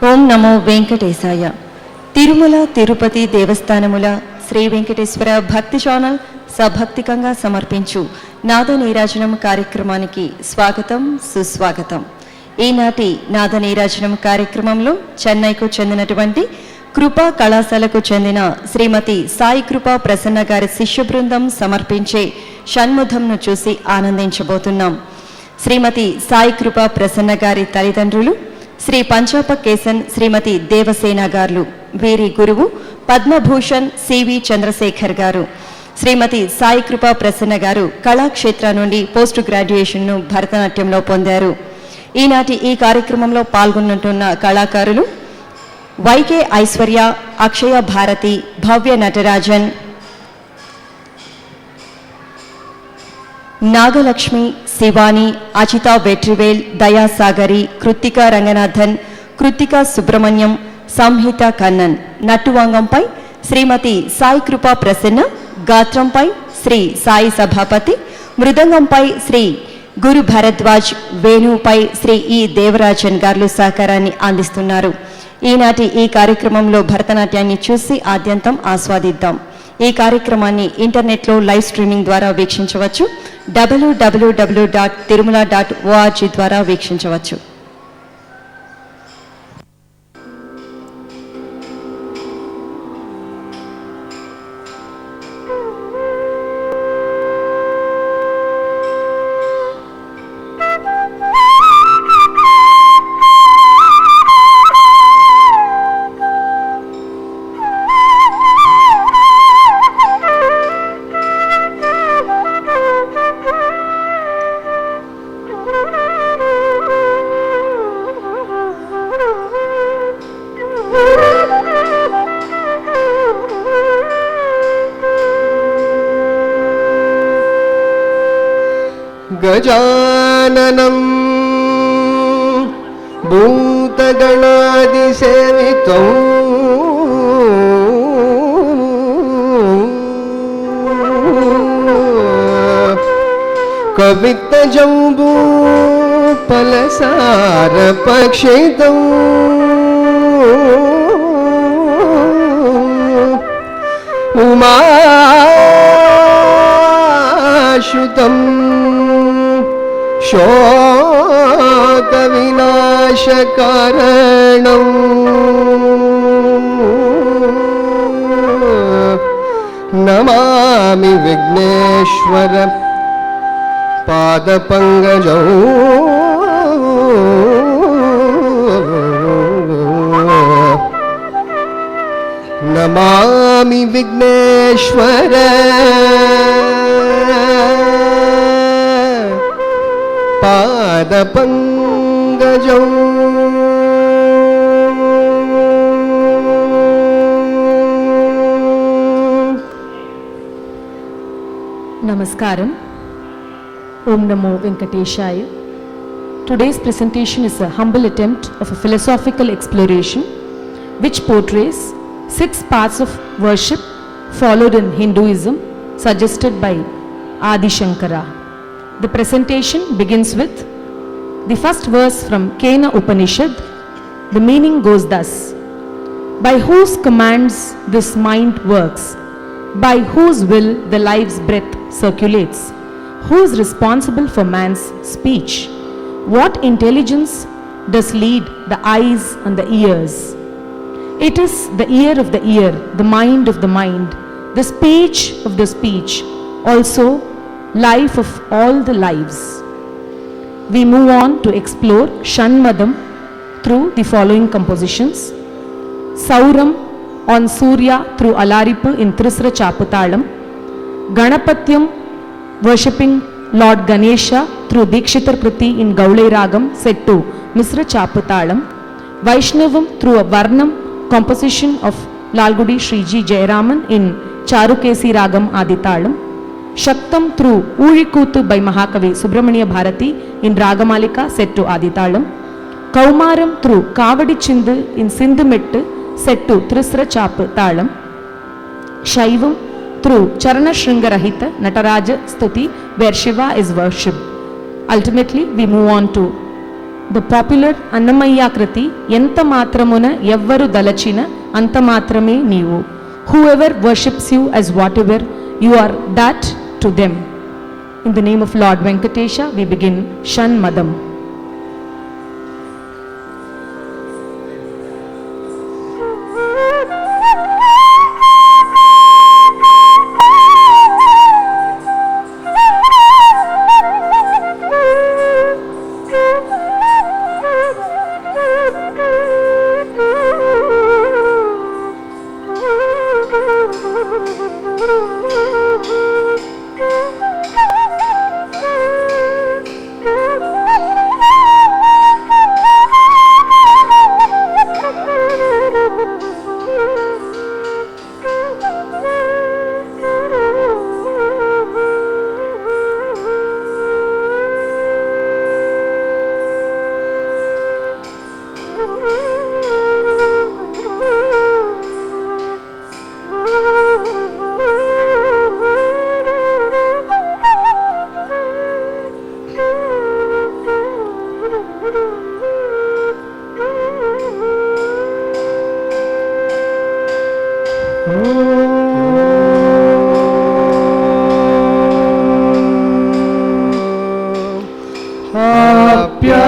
ఓం నమో వెంకటేశాయ. తిరుమల తిరుపతి దేవస్థానముల శ్రీ వెంకటేశ్వర భక్తి ఛానల్ సభక్తికంగా సమర్పించు నాద నీరాజనం కార్యక్రమానికి స్వాగతం, సుస్వాగతం. ఈనాటి నాద నీరాజనం కార్యక్రమంలో చెన్నైకు చెందినటువంటి కృపా కళాశాలకు చెందిన శ్రీమతి సాయి కృపా ప్రసన్న గారి శిష్య బృందం సమర్పించే షణ్ముఖంను చూసి ఆనందించబోతున్నాం. శ్రీమతి సాయి కృపా ప్రసన్న గారి తల్లిదండ్రులు శ్రీ పంచాప కేసన్, శ్రీమతి దేవసేన గారు. వీరి గురువు పద్మభూషణ్ సివి చంద్రశేఖర్ గారు. శ్రీమతి సాయి కృపా ప్రసన్న గారు కళాక్షేత్ర నుండి పోస్ట్ గ్రాడ్యుయేషన్ను భరతనాట్యంలో పొందారు. ఈనాటి ఈ కార్యక్రమంలో పాల్గొంటున్న కళాకారులు వైకే ఐశ్వర్య, అక్షయ భారతి, భవ్య నటరాజన్, నాగలక్ష్మి, శివాని, అచితా వెట్రివేల్, దయాసాగరి, కృత్తికా రంగనాథన్, కృత్తికా సుబ్రహ్మణ్యం, సంహిత కన్నన్. నట్టువాంగంపై శ్రీమతి సాయి కృపా ప్రసన్న, గాత్రంపై శ్రీ సాయి సభాపతి, మృదంగంపై శ్రీ గురు భరద్వాజ్, వేణువుపై శ్రీ ఈ దేవరాజన్ గారు సహకారాన్ని అందిస్తున్నారు. ఈనాటి ఈ కార్యక్రమంలో భరతనాట్యాన్ని చూసి ఆద్యంతం ఆస్వాదిద్దాం. ఈ కార్యక్రమాన్ని ఇంటర్నెట్లో లైవ్ స్ట్రీమింగ్ ద్వారా వీక్షించవచ్చు. www.tirumala.org ద్వారా వీక్షించవచ్చు. गजाननं भूतगणादिसेवितं कवित्तजम्बूफलसारपक्षितं उमाशुतं शोकविनाशकारणं Namami Vighneshwar पादपङ्कजौ Namami Vighneshwar पादपङ्कजौ. Namaskaram. Om Namo Venkateshaya. Today's presentation is a humble attempt of a philosophical exploration which portrays 6 paths of worship followed in Hinduism suggested by Adi Shankara. The presentation begins with the first verse from Kena Upanishad. The meaning goes thus: by whose commands this mind works, by whose will the life's breath circulates, who is responsible for man's speech, what intelligence does lead the eyes and the ears. It is the ear of the ear, the mind of the mind, the speech of the speech, also life of all the lives. We move on to explore Shanmadam through the following compositions: Sauram on Surya through Alaripu in Trisra Chaputalam, Ganapatyam worshipping Lord Ganesha through Dikshitar Kruti in Gaulai Ragam set to Misra Chaputalam, Vaishnavam through a Varnam composition of Lalgudi Sri G. Jayaraman in Charukesi Ragam Aditalam, Shaktam through Urikuthu by Mahakavi Subramaniya Bharati in Ragamalika set to Aditalam, Kaumaram through Kavadi Chindu in Sindhumettu set to Trisra Chaputalam, Shaivam through Charana Shringarahita Nataraja Stuti where Shiva is worshipped. Ultimately, we move on to The popular Annamayakriti enta matramuna evvaru dalachina anta matrame neevu. Whoever worships you as whatever, you are that to them. In the name of Lord Venkatesha, we begin Shan Madam.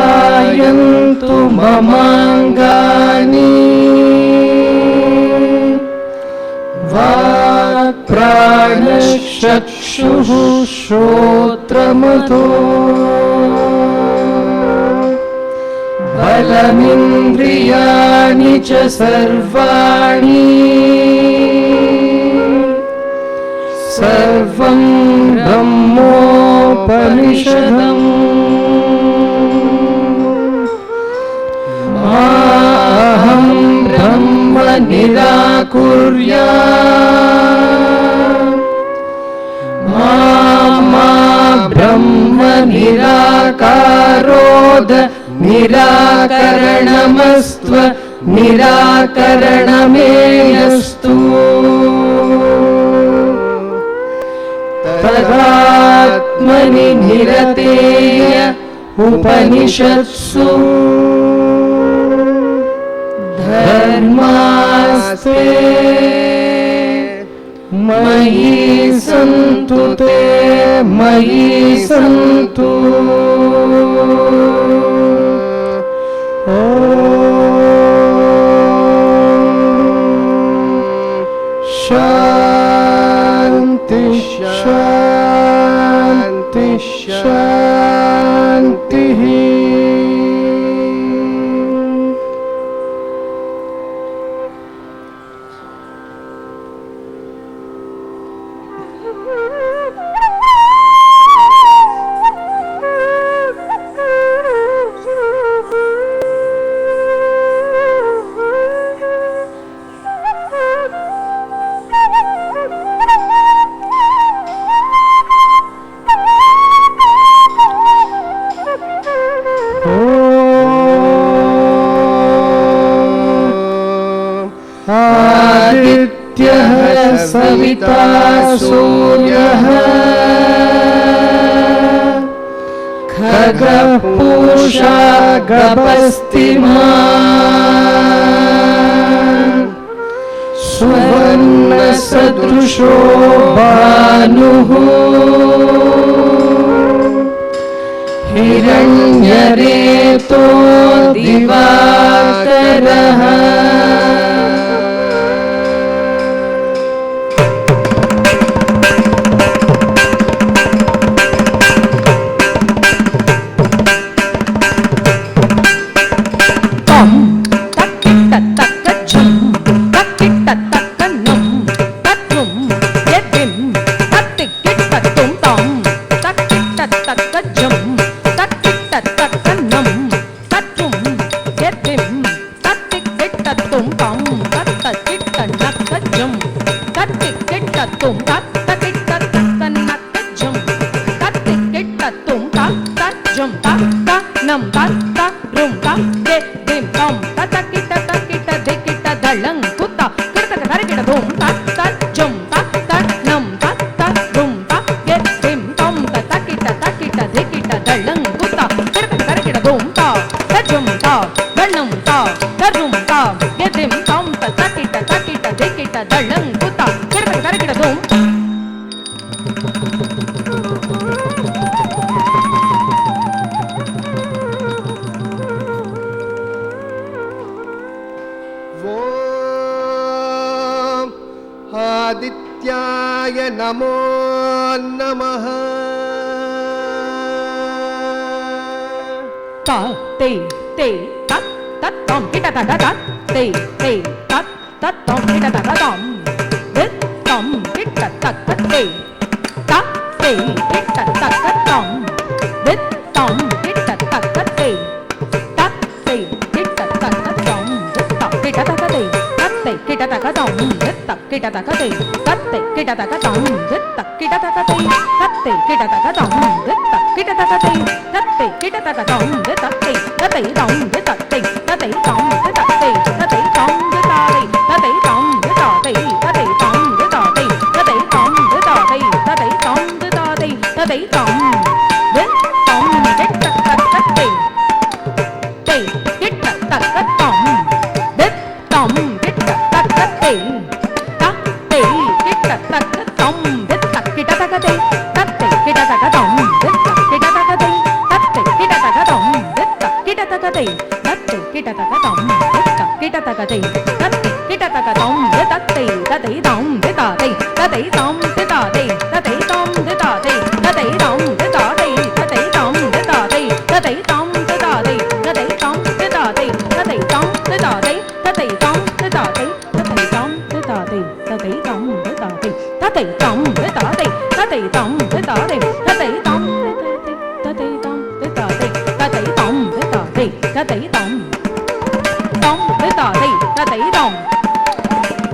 आप्यायन्तु ममाङ्गानि वाक्प्राणचक्षुः श्रोत्रमतो बलमिन्द्रियाणि च सर्वाणि सर्वं ब्रह्मोपनिषदम् माहं ब्रह्म निराकुर्यात् मा ब्रह्म निराकारोद निराकरणमस्त्व निराकरणमेयस्तु तदात्मनि निरतेय उपनिषत्सु धर्मास्ते मयि सन्तु ते मयि सन्तु शान्ति शान्ति शान्तिः आदित्यः सविता सूर्यः खगः पूषा गभस्तिमान् सुवर्णसदृशो भानुः हिरण्यरेतो दिवाकरः ಶ್ರೀಗಣೇಶಾಯ ನಮೋ ನಮಃ. ta te te tat tat tom kita ta ta te te tat tat tom kita ta ta tom dit tom kita ta ta te tat te kita ta ta tom dit tom kita ta ta te tat te kita ta ta tom dit tom kita ta ta te tat te kita ta ta tom dit tom kita ta ta te tat te kita ta ta tom dit tom kita ta ta te tat te kita ta ta tom dit tom kita ta ta te tat te kita ta ta tom dit tom te ta te tom dit tom te ta te tom dit tom te ta te tom dit ta te ta te tom dit ta te ta te tom dit ta te ta te tom dit ta te ta te tom dit ta te ta te tom dit tom dit ta ta ta te te dit ta ta ta tom dit tom dit ta ta ta te ta te dit ta ta ta tom dit ta kita ta ta te ta te kita ta ta tom dit ta kita ta ta te ta te kita ta ta tom dit ta kita ta ta te ta te kita ta ta tom dit ta kita ta ta te ta te kita ta ta tom dit ta te ta te tom dit ta te ta te tom dit ta te ta te tom dit ta te ta te tom dit ta te ta te tom dit ta te ta te tom dit ta te ta te tom dit ta te ta te tom dit ta te ta te tom dit ta te ta te tom dit ta te ta te tom dit ta te ta te tom dit ta te ta te tom dit ta te ta te tom ta te tom dit ta te ta te tom dit ta te ta te tom tom dit ta te ta te tom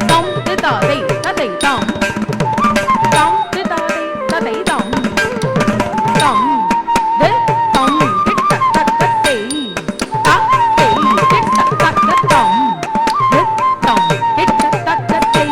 tom dit ta te ta te tom tom dit ta te ta te tom tom dit tom dit ta ta ta te ta te dit ta ta ta tom dit tom dit ta ta ta te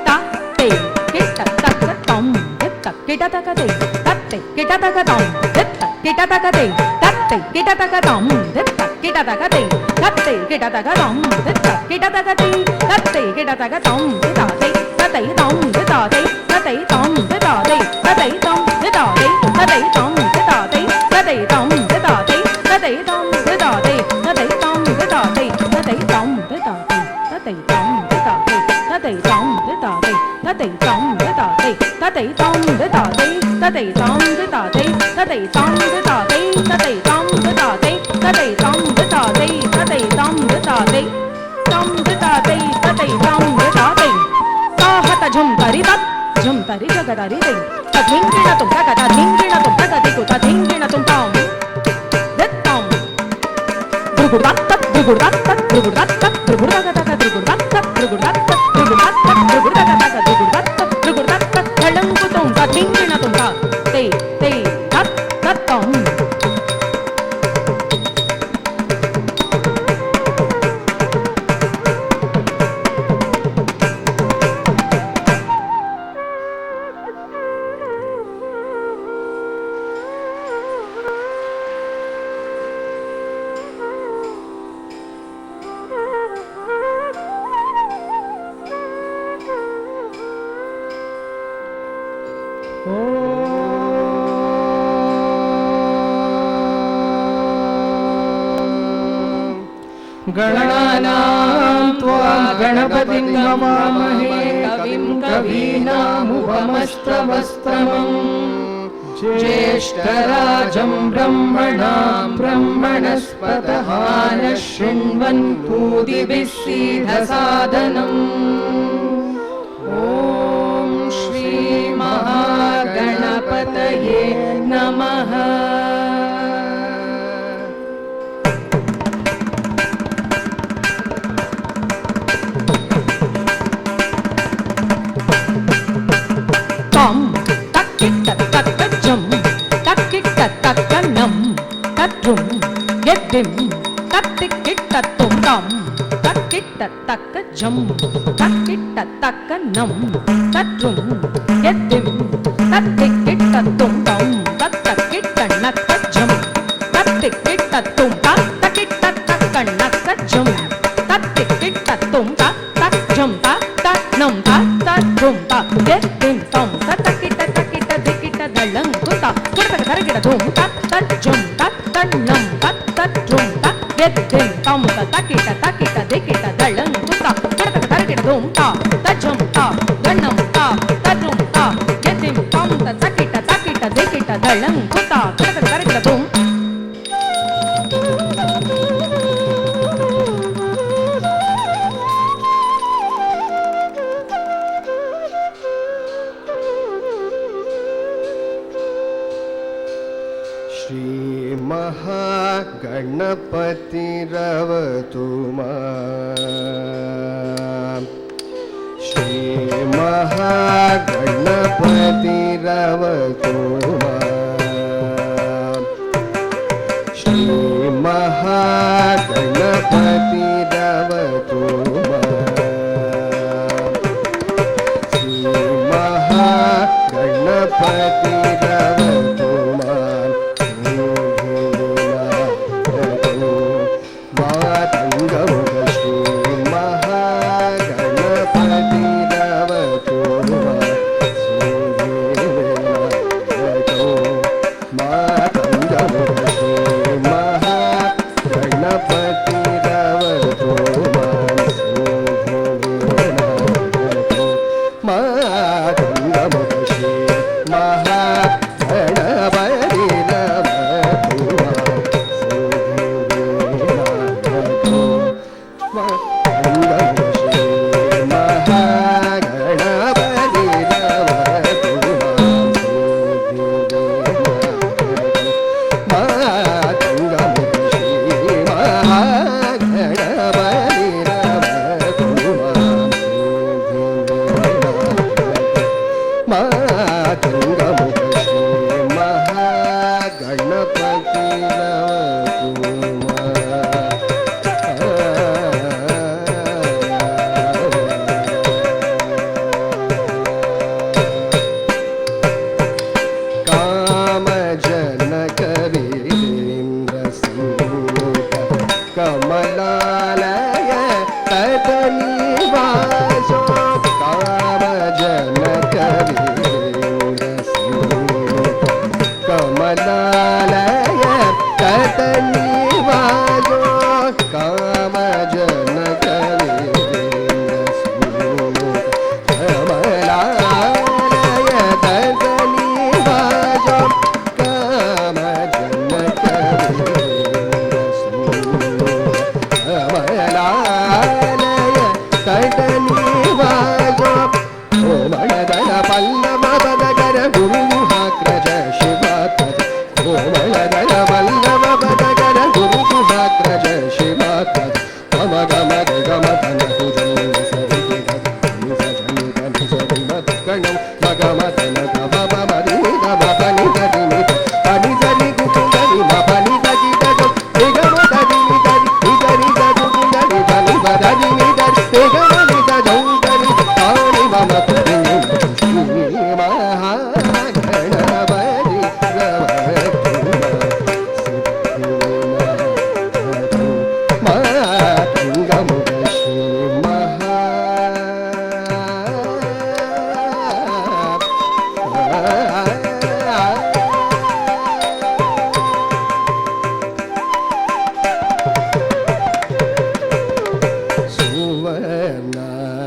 ta te dit ta ta ta tom dit ta kita ta ta te ta te kita ta ta tom dit ta kita ta ta te ta te kita ta ta tom dit ta kita ta ta te ta te kita ta ta tom dit ta kita ta ta te ta te kita ta ta tom dit ta te ta te tom dit ta te ta te tom dit ta te ta te tom dit ta te ta te tom dit ta te ta te tom dit ta te ta te tom dit ta te ta te tom dit ta te ta te tom dit ta te ta te tom dit ta te ta te tom dit ta te ta te tom dit ta te ta te tom dit ta te ta te tom dit ta te ta te tom dit ta te ta te tom dit ta te ta te tom dit ta te ta te tom dit ta te tom dit ta te ta te tom dit ta te ta hata jhum tari tat jhum tari jagadari te ta dhingina tum ta ta dhingina tum ta te ko ta dhingina tum tom dit tom drugudat tat drugudat tat drugudat tat drugudat tat drugudat tat drugudat tat drugudat tat drugudat tat drugudat tat drugudat tat dhalangu tum ta dhingina tum ta te te tat tat tom गणानां त्वा गणपतिं नमामहे कविं कवीनामुपमश्रवस्तमम् ज्येष्ठराजं ब्रह्मणां ब्रह्मणस्पतः नः शृण्वन्नोतिभिः सीदसादनम् ॐ श्रीमहागणपतये नमः. tom takkitta takkajam takkitta takkanam tatrum yeddim tattikkitta tum tam takkitta takkajam takkitta takkanam tatrum yeddim tattikkitta tum tam tattakkitta nakkajam tattikkitta tum ta takkitta takkannakajam tattikkitta tum ta takjam ta tatnam ta tatrum ta yeddim tom tatakkitta takkita dikkita dalangu ta kurtaka tarikita tum tat tatjum tat tannam tat tatrum ta yeddim tom tatakkitta takkita dikkita dalangu ta kurtaka tarikita tum ta tatjum ta dannam ta tatrum ta Shri महागणपतिरवतु माम् श्री महागणपतिरवतु माम् श्री महागणपतिरवतु माम् श्री महागणपतिरवतु माम् कमलालय तदनिवासो कामजनक कमलालय तदनिवासो कामजनक कमलालय तदनिवासो कामजनक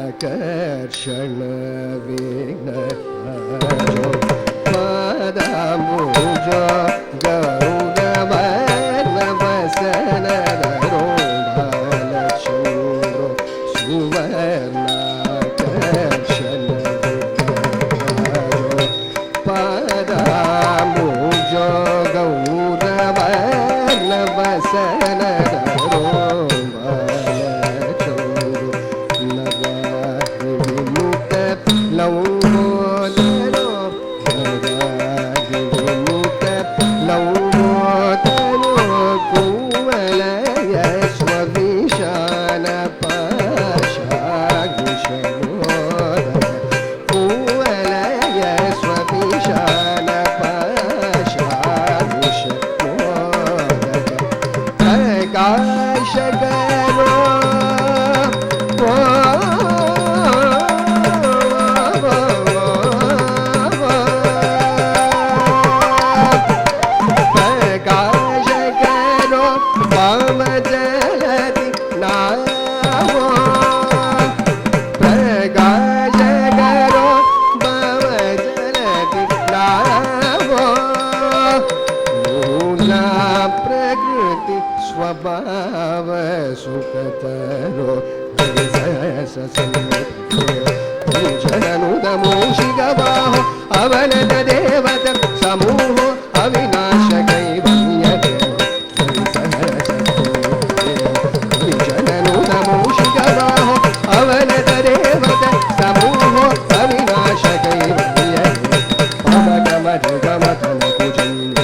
सुवर्णाकर्षण विघ्न पादाम्बुज गौरवर्ण वसन रोधालचूरो सुवर्णाकर्षण पादाम्बुज गौरवर्ण वसन प्रकृति ಸ್ವಭಾವ ಸುಖತರೋ ಜನನುದ ಮೂಷಿಗವಾಹೋ ಅವನದ ದೇವತ ಸಮೂಹ ಅವಿನಾಶ ಕೈವಲ್ಯ ಜನನುದ ಮೂಷಿಗವಾಹೋ ಅವನದ ದೇವತ ಸಮೂಹ ಅವಿನಾಶ ಕೈವಲ್ಯ ಪವಗಮ ಗಮತನ ಕುಜನ್ಯ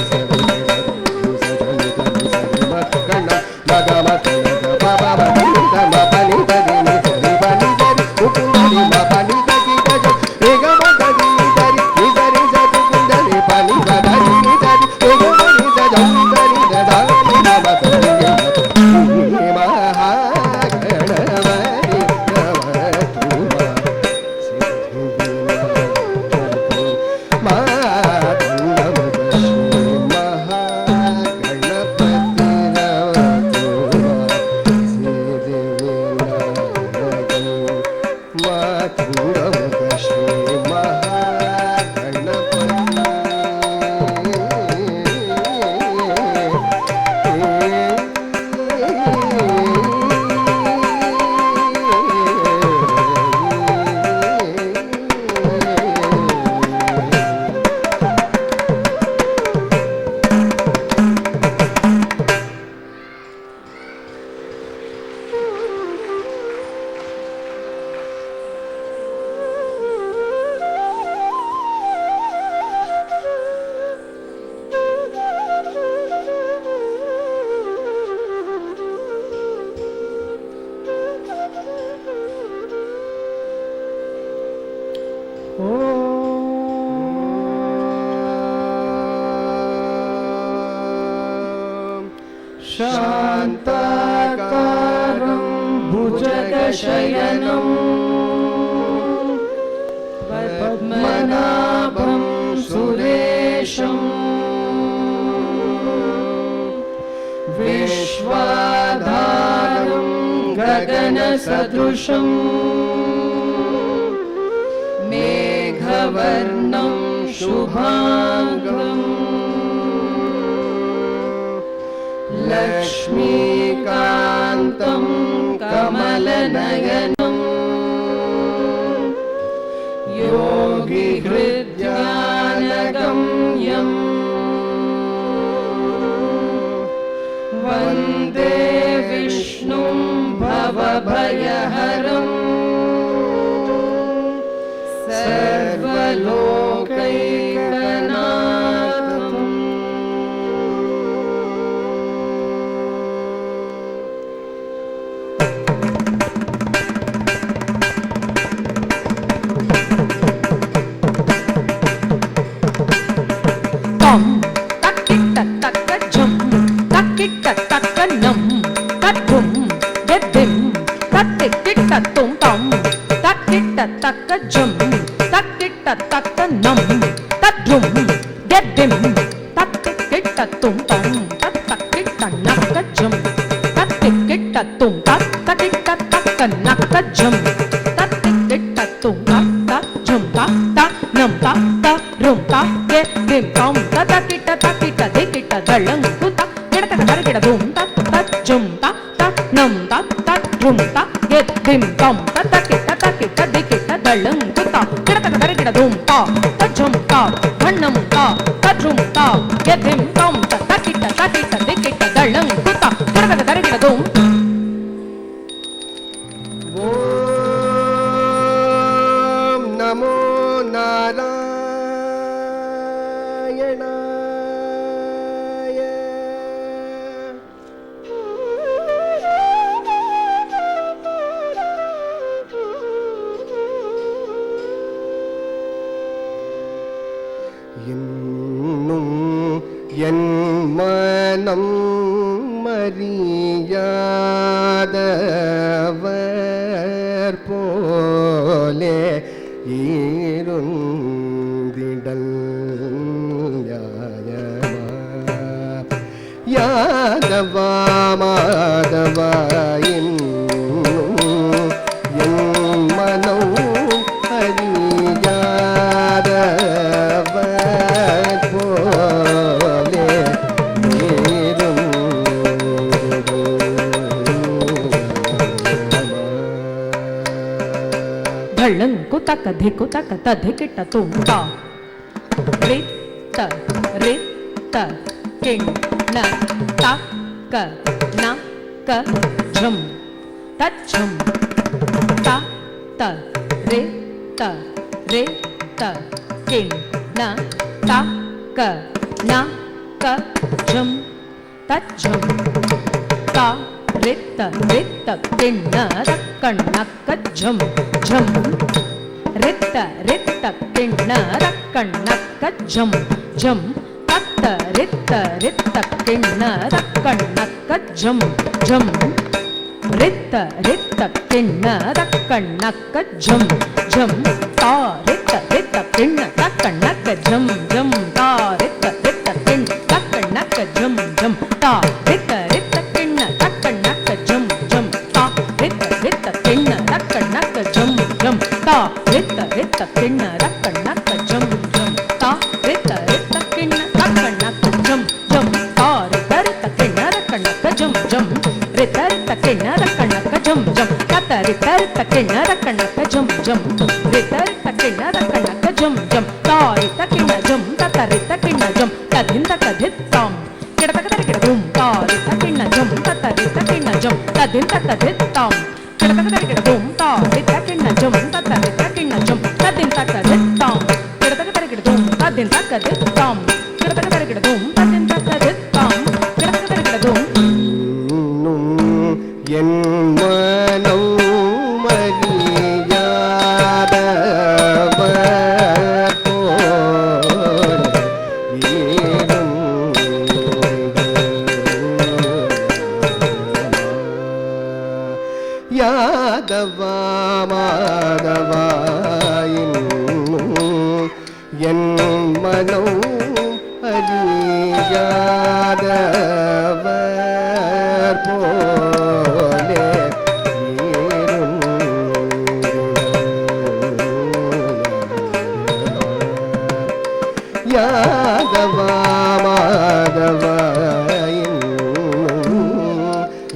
शान्ताकारं भुजगशयनं पद्मनाभं सुरेशं विश्वाधारं गगनसदृशं मेघवर्णं शुभाङ्गम् लक्ष्मीकान्तं कमलनयनं योगिहृद्यानगम्यं वन्दे विष्णुं भवभयहरं सर्वलोकैकनाथम्। नमो नारायणाय இன்னும் என் மனம் மறியாதவர் போலே இருந்திடல் யாதவா மாதவா என்னும் என் மனம் அறியாதவர் போலே இருந்திடல் ತಳ್ಳಂಕು ತಕ ಧಿಕು ತಕ ತಧಿಕಿಟ್ಟ ತುಂಟ ರಿ ತ ರಿ ತ ಕಿಣ್ ನ ತ ಕ ನ ಕ ಝಂ ತಚ್ಛಂ ತ ತ ರೆ ತ ರೆ ತ ಕಿಣ್ ನ ತ ಕ ನ ಕ ಝಂ ತಚ್ಛಂ ತ ರೆ ತ ಕಿಣ್ ನ ತ ಕಣ್ಣ ಕ ಝಂ ಝಂ ರೆ ತ ಕಿಣ್ ನ ತ ಕಣ್ಣ ಕ ಝಂ ಝಂ ತತ್ತ ರೆ ತ ಕಿಣ್ ನ ತ ಕಣ್ಣ ಕ ಝಂ ಝಂ ರೆ ತ ಕಿಣ್ ನ ತ ಕಣ್ಣ ಕ ಝಂ ಝಂ ತಾ ರೆ ತ ಕಿಣ್ ನ ತ ಕಣ್ಣ ಕ ಝಂ ಝಂ ತಾ ರೆ ತ ಕಿಣ್ ತ ಕಣ್ಣ ಕ ಝಂ ಝಂ ತಾ ರೆ ತ ಕಿಣ್ ನ ತ ಕಣ್ಣ ಕ ಝಂ ಝಂ ತಾ ರೆ ತ ಕಿಣ್ ನ ತ ಕಣ್ಣ ಕ ಝಂ ಝಂ ತಾ ರೆ ತ ಕಿಣ್ ನ ತ ಕಣ್ಣ ಕ ಝಂ ಝಂ ತಾ ರೆ ತ ಕಿಣ್ ನ ತ ಕಣ್ಣ ಕ ಝಂ ಝಂ ತಾ ರೆ ತ ಕಿಣ್ ನ ತ ಕಣ್ಣ ಕ ಝಂ ಝಂ ರೆ ತ ಕಿಣ್ ನ ತ ಕಣ್ಣ ಕ ಝಂ ಝಂ ತ ರೆ ತ ಕಿಣ್ ನ ತ ಕಣ್ಣ ಕ ಝಂ ಝಂ ರೆ ತ ಕಿಣ್ ನ ತ ಕಣ್ಣ ಕ ಝಂ ಝಂ ತಾ ರೆ ತ ಕಿಣ್ ನ ಝಂ ತ ರೆ ತ ಕಿಣ್ ನ ಝಂ ತಧಿಂತ ಕಧಿತ್ತಾಂ ಕೆಡತಕ ತರ ಕೆಡದುಂ ತಾ ರೆ ತ ಕಿಣ್ ನ ಝಂ ತ ರೆ ತ ಕಿಣ್ ನ ಝಂ ತಧಿಂತ ಕಧಿತ್ತಾಂ ಕೆಡತಕ ತರ ಕೆಡದುಂ ತಾ ರೆ ತ ಕಿಣ್ ನ ಝಂ ತ ರೆ ತ ಕಿಣ್ ನ ಝಂ ತಧಿಂತ ಕಧಿತ್ತಾಂ ಕೆಡತಕ ತರ ಕೆಡದುಂ ತಧಿಂತ ಕಧಿತ್ತಾಂ ಕೆಡತಕ ತರ ಕೆಡದುಂ ತಧಿಂತ ಕಧಿತ್ತಾಂ ಕೆಡತಕ ತರ ಕೆಡದುಂ என் மனம் மறியாதவர் போல் யாதவா மாதவா என் மனம் அறியாதவர் போலே யாதவா மாதவா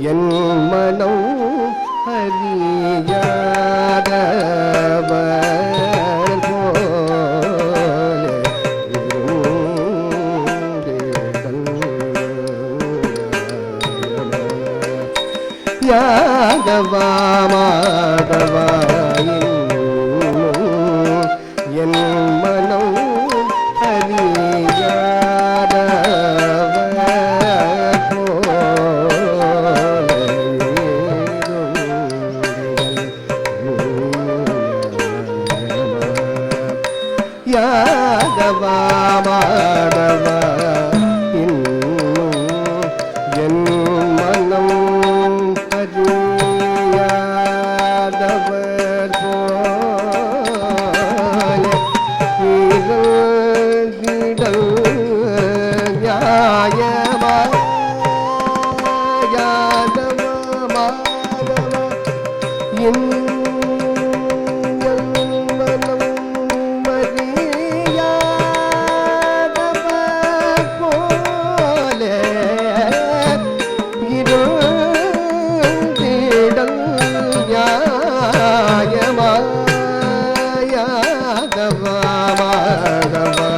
என் மனம் அறியாதவர் போலே யாதவா மாதவா என் மனம் அறியாதவர் போலே யாதவா மாதவா என் மனம் அறியாதவர் போலே இறங்கிடல் நியாயமா யாதவா மாதவா என் மனம் அறியாதவர் போலே இருந்திடல் நியாயமா யாதவா மாதவா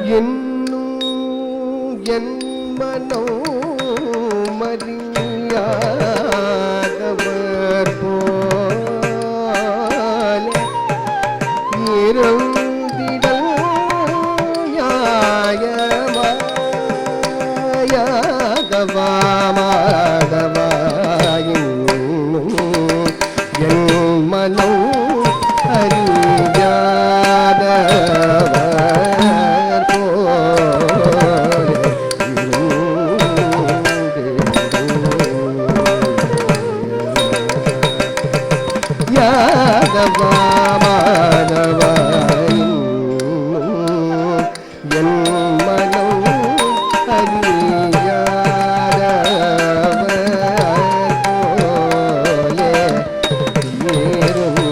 என் மனம் மறியாதவர் போலே இருந்திடல் நியாயமா யாதவா மாதவா என் மனம் அறியாத யாதவா மாதவா என் மனம் அறியாதவர் போலே ஏறும்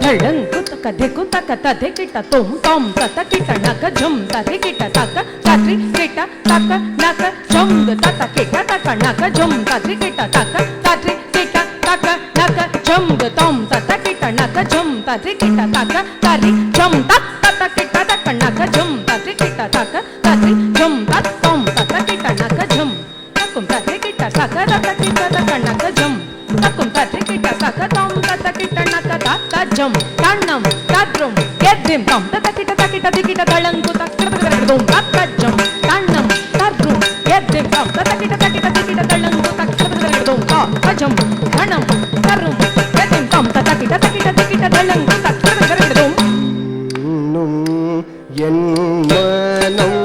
ಧಳಂಕು ತಕ ಧೆಕು ತಕ ತಧೆ ಕಿಟ ತೊಂ ತೊಂ ತತ ಕಿಟ ನಕ ಜಂ ತಧೆ ಕಿಟ ತಕ ತತ್ರಿ ಕಿಟ ತಕ ನಕ ಜಂ ತತ ಕಿಟ ತಕ ನಕ ಜಂ ತತ್ರಿ ಕಿಟ ತಕ ತತ್ರಿ ಕಿಟ ತಕ ನಕ ಜಂ ತೊಂ ತತ ಕಿಟ ನಕ ಜಂ ತತ್ರಿ ಕಿಟ ತಕ ತರಿ ಜಂ ತತ್ ತತ ಕಿಟ ತಕ ನಕ ಜಂ ತತ್ರಿ ಕಿಟ ತಕ ತತ್ರಿ ಜಂ ತತ್ ತೊಂ ತತ ಕಿಟ ನಕ ಜಂ ತಕುಂ ತತ್ರಿ ಕಿಟ ತಕ ತತ ಕಿಟ ತಕ ನಕ ಜಂ ತಕುಂ ತತ್ರಿ ಕಿಟ ತಕ ತೊಂ ತತ ಕಿಟ ನಕ ತತ ಜಂ ತಣ್ಣಂ ತದ್ರುಂ ಗೆದ್ದಿಂ ತೊಂ ತತ ಕಿಟ ತಕಿಟ ದಿಕಿಟ ತಳಂಕು ತಕ್ರದಂ ತತ ಜಂ ತಣ್ಣಂ ತದ್ರುಂ ಗೆದ್ದಿಂ ತೊಂ ತತ ಕಿಟ ತಕಿಟ ದಿಕಿಟ ತಳಂಕು ತಕ್ರದಂ ತತ ಜಂ ತಣ್ಣಂ ತದ್ರುಂ ಗೆದ್ದಿಂ ತೊಂ ತತ ಕಿಟ ತಕಿಟ ದಿಕಿಟ ತಳಂಕು ತಕ್ರದಂ என் மனம்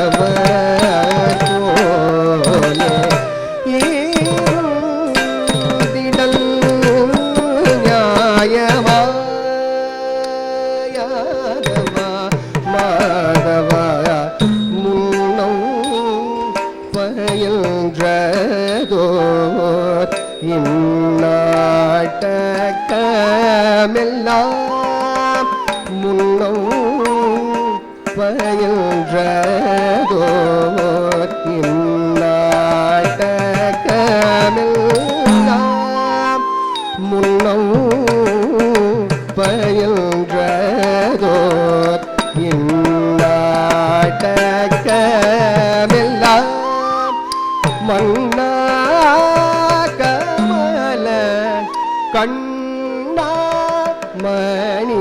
மறியாதவர் போலே ஏறுதிடல் நியாயமா யாதவா மாதவா முன்னம் பயின்றதோர் இந்நாட்டகமெல்லாம் முன்னம் பயின்றதோர் இந்நாட்டகமெல்லாம் முன்னம் பயின்றதோர் இந்நாட்டகமெல்லாம் மன்னா கமல கண்ணா மணி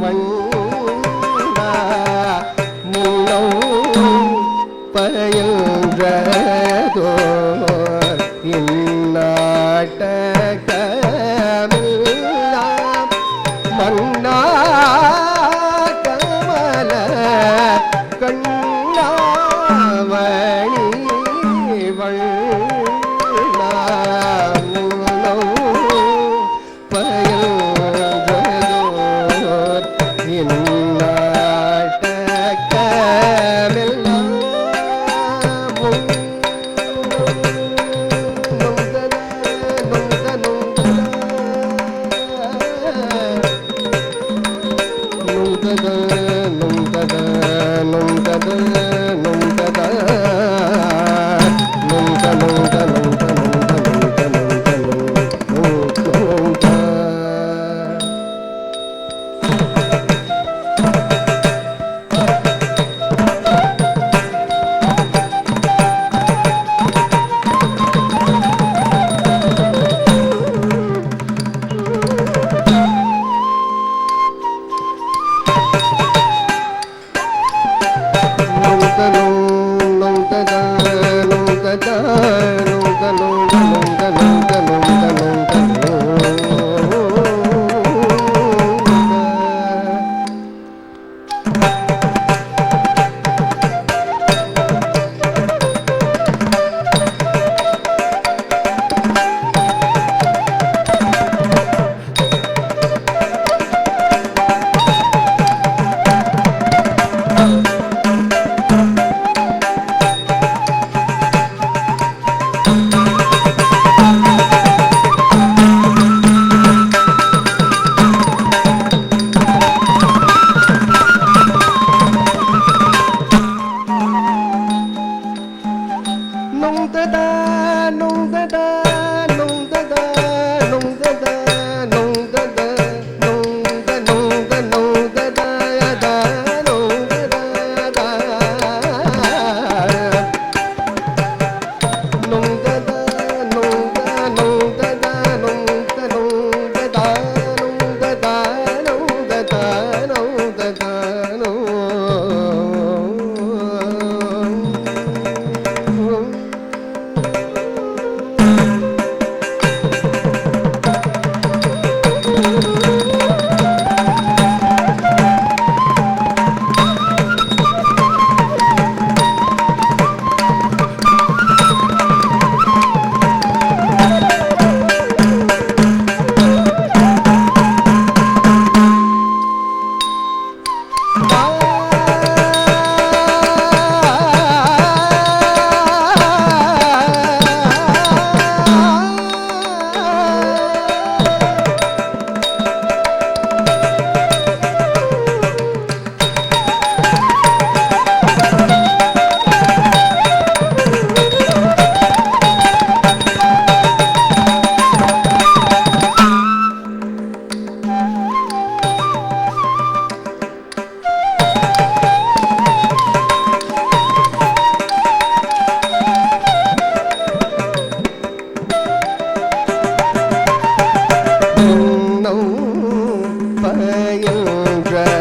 வண்ணா முன்னம் பயின்றதோர் இந்நாட்டகமெல்லாம் மன்னா கமல கண்ணா மணி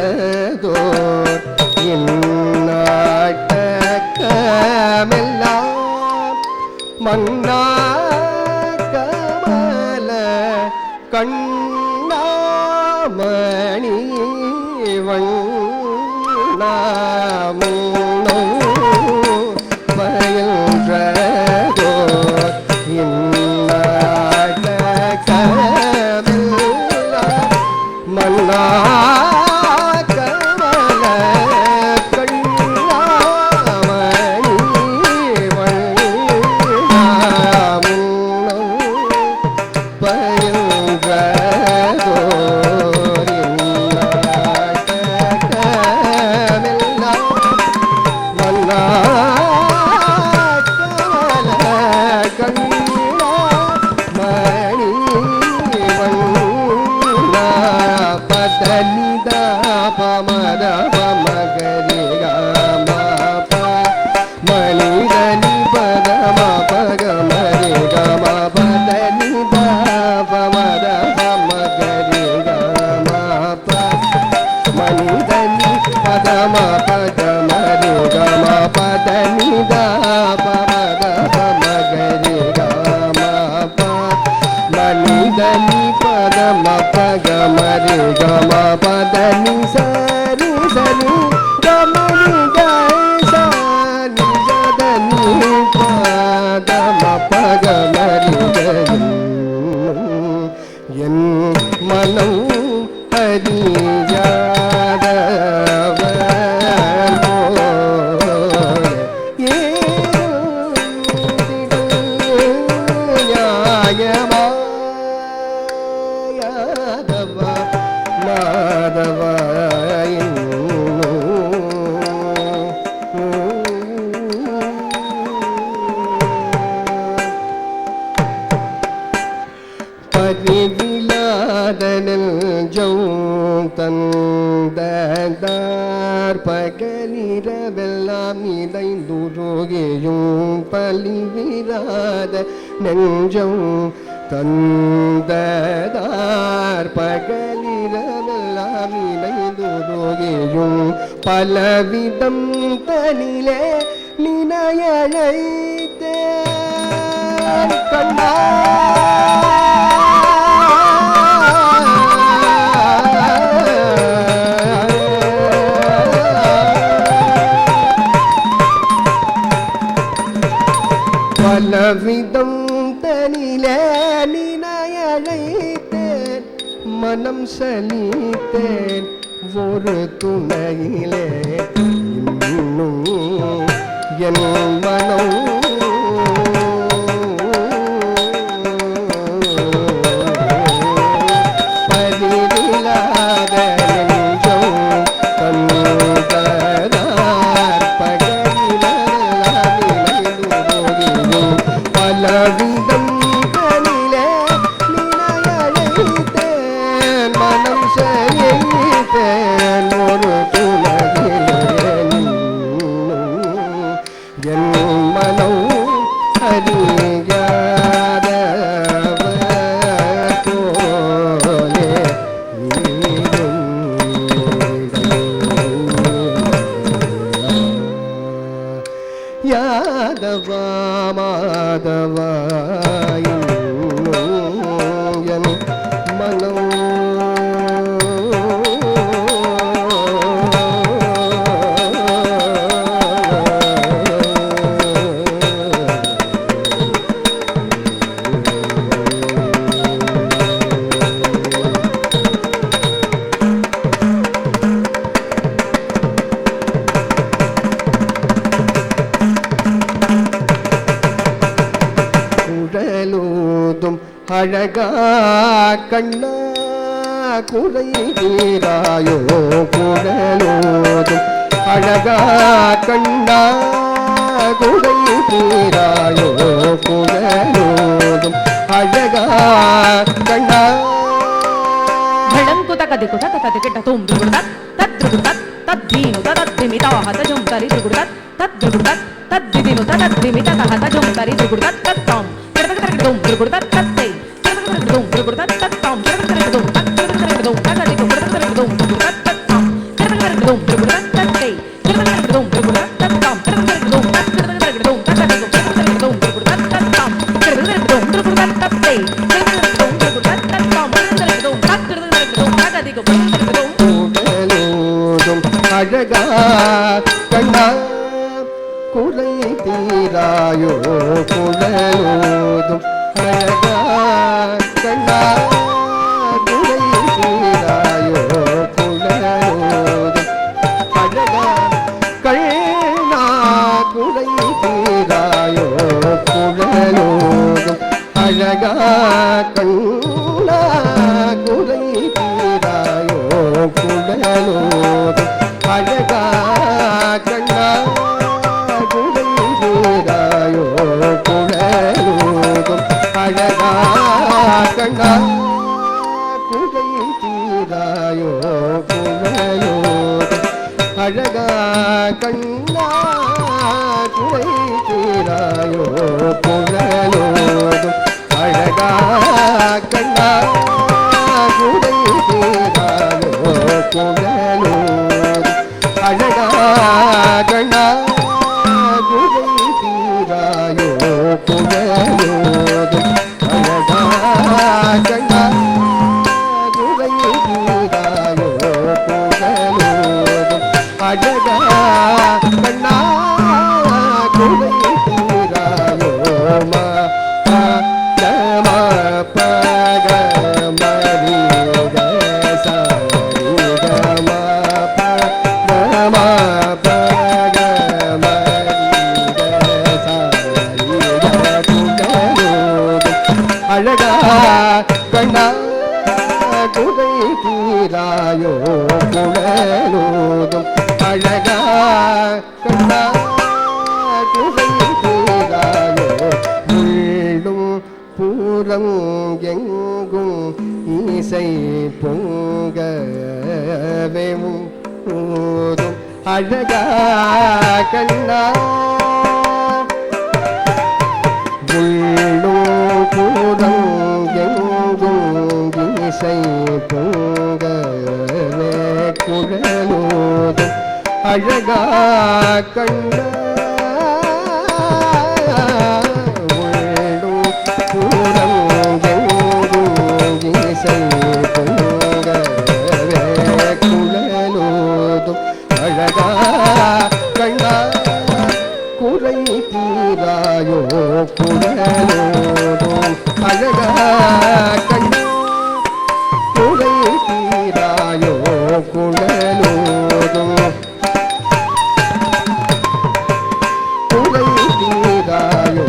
பயின்றதோர் இந்நாட்டகமெல்லாம் மன்னா கமல கண்ணாமணி வண்ணாமுன்னோ பயின்றதோர் இந்நாட்டகமெல்லாம் மன்னா கமல கண்ணாமணி வண்ணாமுன்னோ பயின்றதோர் இந்நாட்டகமெல்லாம் மன்னா கமல கண்ணாமணி வண்ணா பதனிதா பமத பமகரி கமப மணிதனி பதம பகமரி கம பதனிதா பமத பமகரி கமப மணிதனி பதம பகமரி கம பதனிதா பமத பமகரி கமப மணிதனி பதம பகமரி கம பதனி சரி சரி கமரி கரி சதனி பதம பகமரி கரி என் மனம் அறியாதவர் போல நியாயமா யாதவ மாதவ பரிவிலாதனில் ஜௌம் தந்தார் பகலிரவெல்லாம் இதைந்துருகியும் பலிவிராத நெஞ்சம் தந்தார் பகலிரவெல்லாம் இதைந்துருகியும் பலவிதம் தனிலே நினையழைத்தே கண்ணா பலவிதம் தனிலே நினையழைத்தேன் மனம் சலித்தேன் ஒரு துணையிலே இன்னும் என் மனம் பரிவிலாத நெஞ்சம் தந்தார் பகலிலெல்லாம் இணைந்துருகியும் பலவிதம் தனிலே நினையழைத்தேன் மனம் செய்தேன் ஒரு துணையிலே என் மனம் அறியாதவர் போலே யாதவ மாதவ என் மனம் அழகா கண்ணா குறை தீராயோ குழலோதும் அழகா கண்ணா குறை தீராயோ குழலோதும் அழகா கண்ணா ಧಳಂಕುತ ಕದಿಕುತ ತದಿಕಿಟ ತುಂ ದ್ರುಗುಡತ್ ತದ್ರುಗುಡತ್ ತದ್ದೀನು ತದ್ದಿಮಿತ ಹತ ಜುಂ ತರಿ ದ್ರುಗುಡತ್ ತದ್ರುಗುಡತ್ ತದ್ದಿದಿನು ತದ್ದಿಮಿತ ಹತ ಜುಂ ತರಿ ದ್ರುಗುಡತ್ ತತ್ತಂ ಕಡಕಡಕಡಕಡಂ ದ್ರುಗುಡತ್ ತತ್ತೈ ಕಡಕಡಕಡಕಡಂ ದ್ರುಗುಡತ್ ತತ್ತಂ ಕಡಕಡಕಡಕಡಂ ತಕ್ಕಡಕಡಕಡಂ ತಗದಿಕು ಕಡಕಡಕಡಂ ದ್ರುಗುಡತ್ ತತ್ತಂ ಕಡಕಡಕಡಕಡಂ ದ್ರುಗುಡತ್ ತತ್ತೈ ಕಡಕಡಕಡಕಡಂ ದ್ರುಗುಡತ್ ತತ್ತಂ ಕಡಕಡಕಡಕಡಂ ತಕ್ಕಡಕಡಕಡಂ ತಗದಿಕು ಕಡಕಡಕಡಂ ದ್ರುಗುಡತ್ ತತ್ತಂ ಕಡಕಡಕಡಂ ದ್ರುಗುಡತ್ ತತ್ತೈ ಕಡಕಡಕಡಂ ದ್ರುಗುಡತ್ ತತ್ತಂ ಕಡಕಡಕಡಂ ತಕ್ಕಡಕಡಕಡಂ ತಗದಿಕು ಕಡಕಡಕಡಂ குழலோதும் அழகா கண்ணா குறை தீராயோ குழலோதும் அழகா கண்ணா குறை தீராயோ குழலோதும் அழகா கண்ணா குறை தீராயோ குழலோதும் அழகா கண்ணா குறை தீராயோ குழலோதும் அழகா கண்ணா குறை தீராயோ குழலோதும் அழகா கண்ணா குறை தீராயோ குழலோதும் அழகா கண்ணா குறை தீராயோ குழலோதும் அழகா கண்ணா குறை தீராயோ குழலோதும் அழகா கண்ணா குறை தீராயோ குழலோதும் அழகா கண்ணா குறை தீராயோ குழலோதும் அழகா கண்ணா குறை தீராயோ மா அழகா கண்ணா குறை தீராயோ குழலோதும் அழகா கண்ணா குறை தீராயோ உள்ளும் பூரம் எங்கும் இசை பொங்கவேவும் போதும் அழகா கண்ணா உள்ளும் பூரம் எங்கும் இசை பொங்கவே குழலோதும் அழகா கண்ணா உள்ளும் பூரம் எங்கும் இசை பொங்கவே குழலோதும் அழகா கண்ணா குறை தீராயோ குழலோதும் அழகா கண்ணா குறை தீராயோ குழலோதும் குறை தீராயோ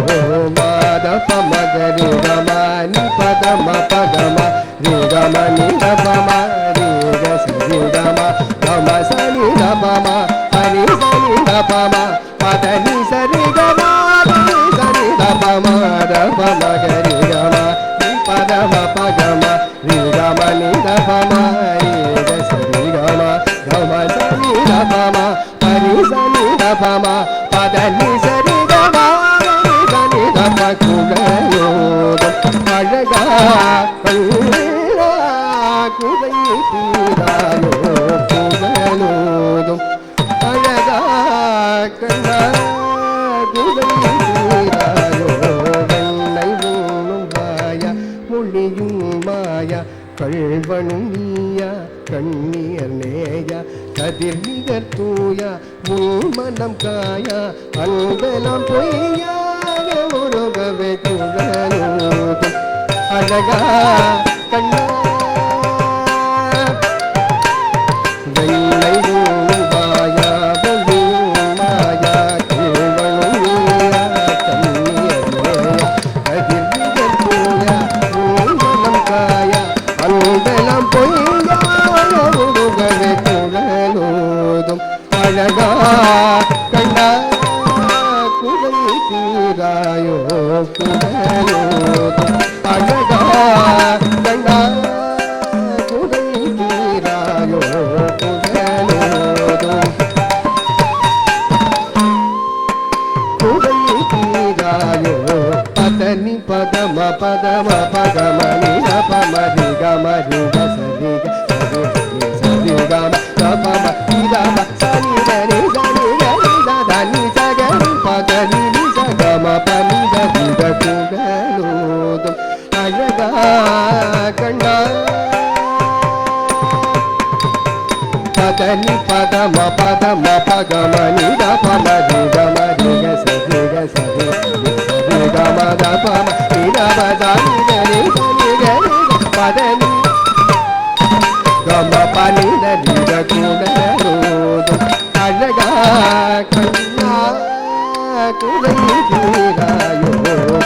மாத பமகரி ரமணி பதம பகம ரிகம நிரபம ரிக சரிகம கம சனி ரபம ஹரி சனி ரபம பதனி சரி கம சனி ரபம ரபம கரி கம பதம பகம ரிகம நிரபம ரிக சரி கம கம சனி ரபம ஹரி சனி ரபம பதனி சரி கம சனி ரப குழலோதும் அழகா கண்ணா குறை தீராயோ குழலோதும் அழகா கண்ணா குறை தீராயோ வெண்ணை ஊனும் வாயா மொழியும் மாயா கள்வனும் நீயா கண்ணீர் நேயா கதிர் நிகர் தூயா உள்மனம் காயா அன்பெல்லாம் பொய்யாக உருகவே குழலோதும் அழகா கண்ணா வெள்ளை வாயா பொழியும் மாயா கேள்வனும் நீயா கண்ணீர் நேயா கதிர் நிகர் தூயா அழகா கண்ணா குறை தீராயோ குடலோதும் அழகா கண்ணா குறை தீராயோ குடலோதும் குறை தீராயோ பதனி பதம பதம பகமணி பமரி கமரி கசரி சரி கம கம இதம சனி தனி சனி தனி தனி சகரி பதனி சகம பனி தனி குடலோதும் அழகா கண்ணா பதனி பதம பதம பகமணி பமரி கமரி கசரி கசரி சரி கம பம இதம சனி தனி சனி கரி பதனி கம பனி தனி குடலோதும் அழகா கண்ணா குறை தீராயோ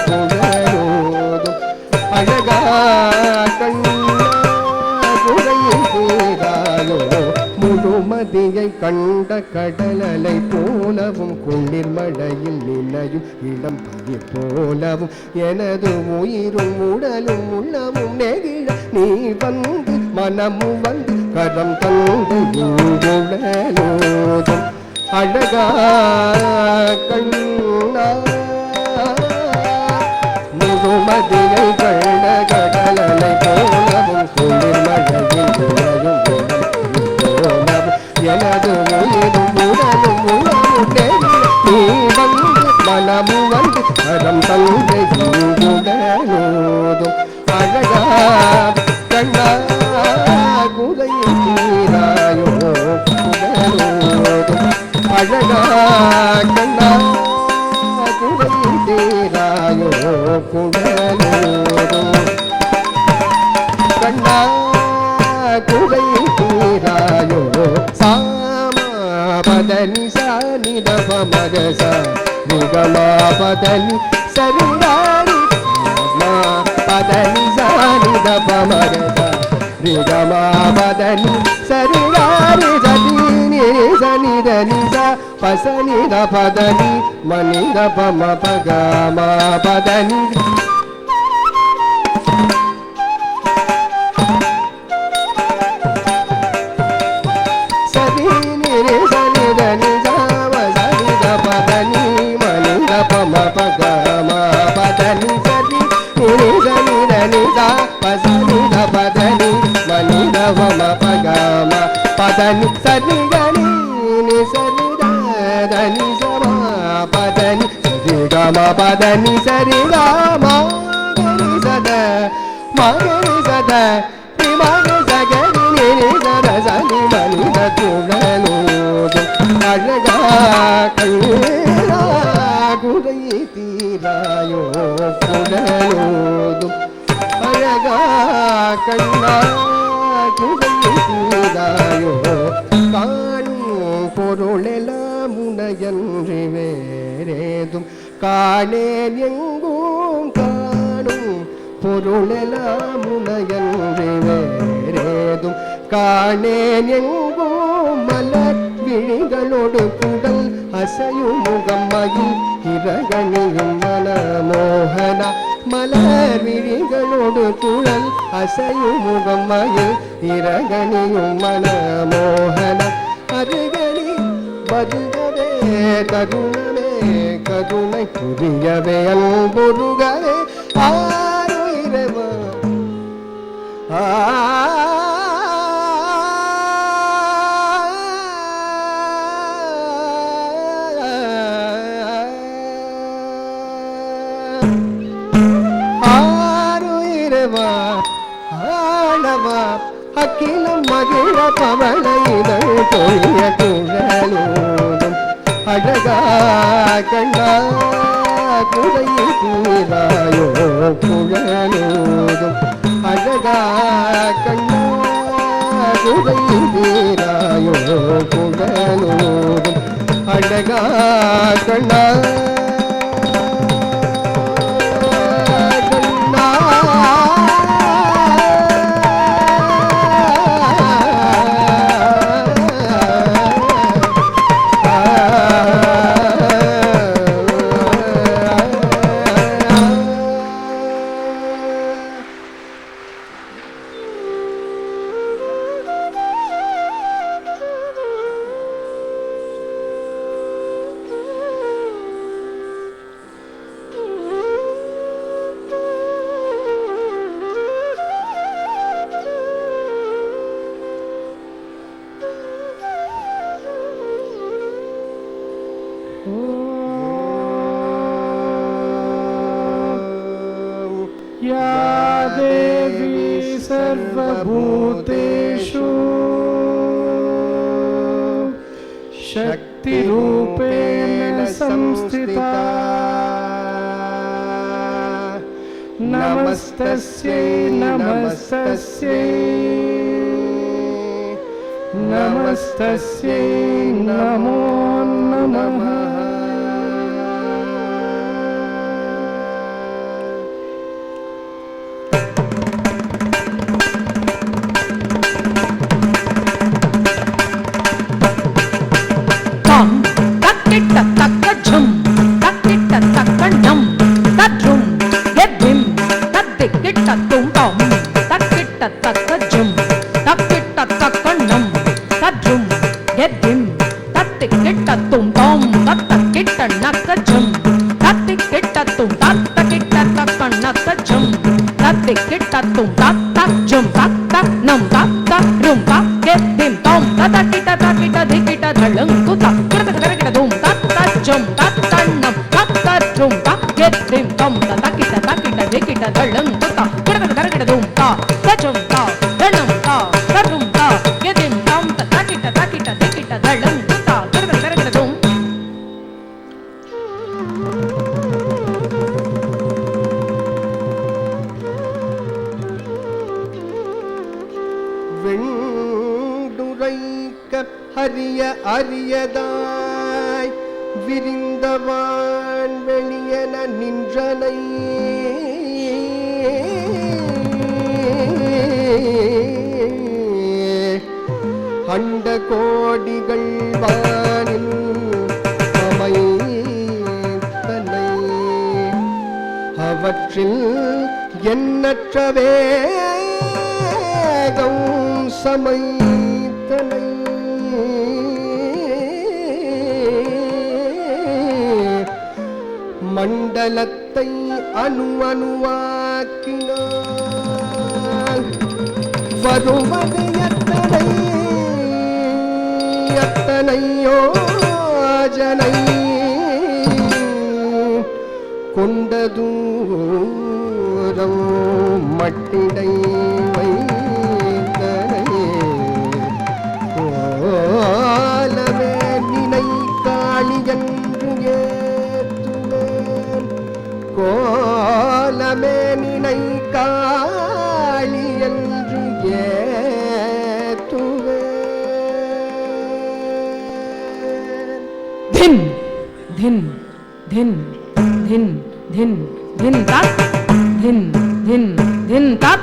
குடலோதும் அழகா கண்ணா குறை தீராயோ முழுமதியை கண்ட கடலலை போலவும் குளிர் மழையில் நினையும் இளம் பயிர் போலவும் எனது உயிரும் உடலும் உள்ளமும் நெகிழ நீ வந்து மனமும் வந்து கரம் தந்து இங்குடலோதும் அழகா கண்ணா முழுமதியை கண்ட கடலலை போலவும் குளிர் மழையில் நினையும் போலவும் எனது உயிரும் உடலும் உள்ளமும் நெகிழ நீ வந்து மனமும் வந்து கரம் தந்து இங்குடலோதும் அழகா கண்ணா குறை தீராயோ குடலோதும் அழகா கண்ணா குறை தீராயோ குடலோதும் கண்ணா குறை தீராயோ சாமா பதனி சானி தப மகச நிகமா பதனி சரிதாரி மா பதனி சானி தப மகச நிகமா பதனி சரிதாரி சதி நிரி சனி தனி ச பசனி த பதனி மணி தப ம பகமா பதனி சதி நிரி சனி தனி ச பசனி த பதனி மணி தப ம பகமா பதனி சதி நிரி சனி தனி ச பசனி த பதனி மணி தப ம பகமா பதனி சதி கணி நி சரி தனி சம பதனி சரி கம பதனி சரி கம கரி சத மகரி சத மக சகரி நிரி சத சனி மணி குடலோதும் அழகா கண்ணா குறை தீராயோ குடலோதும் அழகா கண்ணா குறை தீராயோ காணும் பொருளெல்லாம் உனையன்றி வேறேதும் காணேன் எங்கும் காணும் பொருளெல்லாம் உனையன்றி வேறேதும் காணேன் எங்கும் மலர் விழிகளோடு குடல் அசையும் முகம்மையில் இரகணியும் மனமோகன மலர் விழிகளோடு குழல் அசையும் முகம்மையில் இரகணியும் மனமோகன அருகணி வருகவே கருணமே கருணை புரியவே அன்புருகவே ஆருயிரவா ஆருயிரவா ஆளவா அகிலம் மகிழ பவள இதழ் பொழிய குழலோடும் அழகா கண்ணா குறை தீராயோ குழலோடும் அழகா கண்ணா குறை தீராயோ குழலோடும் அழகா கண்ணா या देवी सर्वभूतेषु शक्तिरूपेण संस्थिता नमस्तस्यै नमस्तस्यै नमस्तस्यै नमो नमः। அறிய அறியதாய் விரிந்தவான் வெளியன நின்றனை அண்ட கோடிகள் வானில் அமைத்தனை அவற்றில் எண்ணற்ற வேகம் சமைத்தனை மண்டலத்தை அணு அணுவாக்கினார் வருவது எத்தனை எத்தனையோ ஜனை கொண்ட தூரம் மட்டிடை வைத்தனை கோலமே நினை காளி என்று ஏற்றுவேன் கோலமே நினை காளி என்று ஏற்றுவேன். धिन धिन धिन धिन धिन धिन तात धिन धिन धिन तात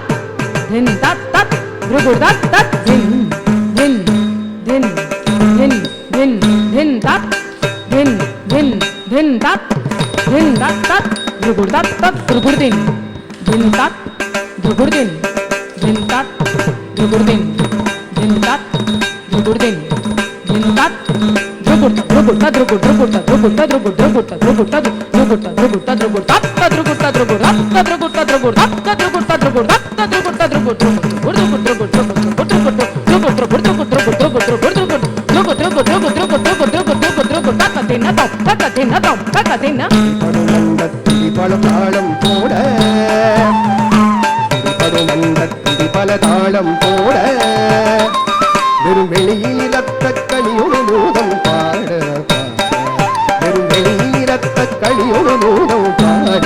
धिन तात तात ध्रुगुर तात तात धिन धिन धिन धिन धिन धिन तात धिन धिन धिन तात धिन तात तात ध्रुगुर तात तात ध्रुगुर दिन धिन तात ध्रुगुर दिन धिन तात ध्रुगुर दिन धिन तात ध्रुगुर दिन धिन तात ध्रुगुर ध्रुगुर ध्रुगुर ध्रुगुर ध्रुगुर ध्रुगुर ध्रुगुर ध्रुगुर ध्रुगुर ध्रुगुर तात ध्रुगुर ध्रुगुर तात ध्रुगुर ध्रुगुर तात ध्रुगुर ध्रुगुर तात ध्रुगुर ध्रुगुर தாளம் போட பல தாளம் போட வெறும் வெளியில் இரத்த களியொரு நூதம் பாட வெறும் வெளியில் இரத்த களியொரு நூதம் பாட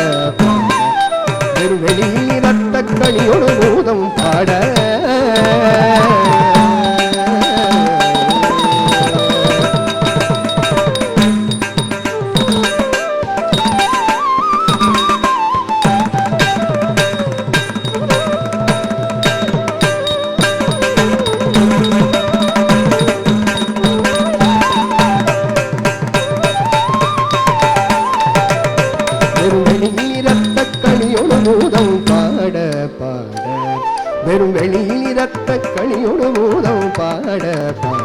வெறும் வெளியில் இரத்த களியொரு நூதம் பாட வெறும் வெளியில் இரத்த களியொரு மூதம் பாட பாட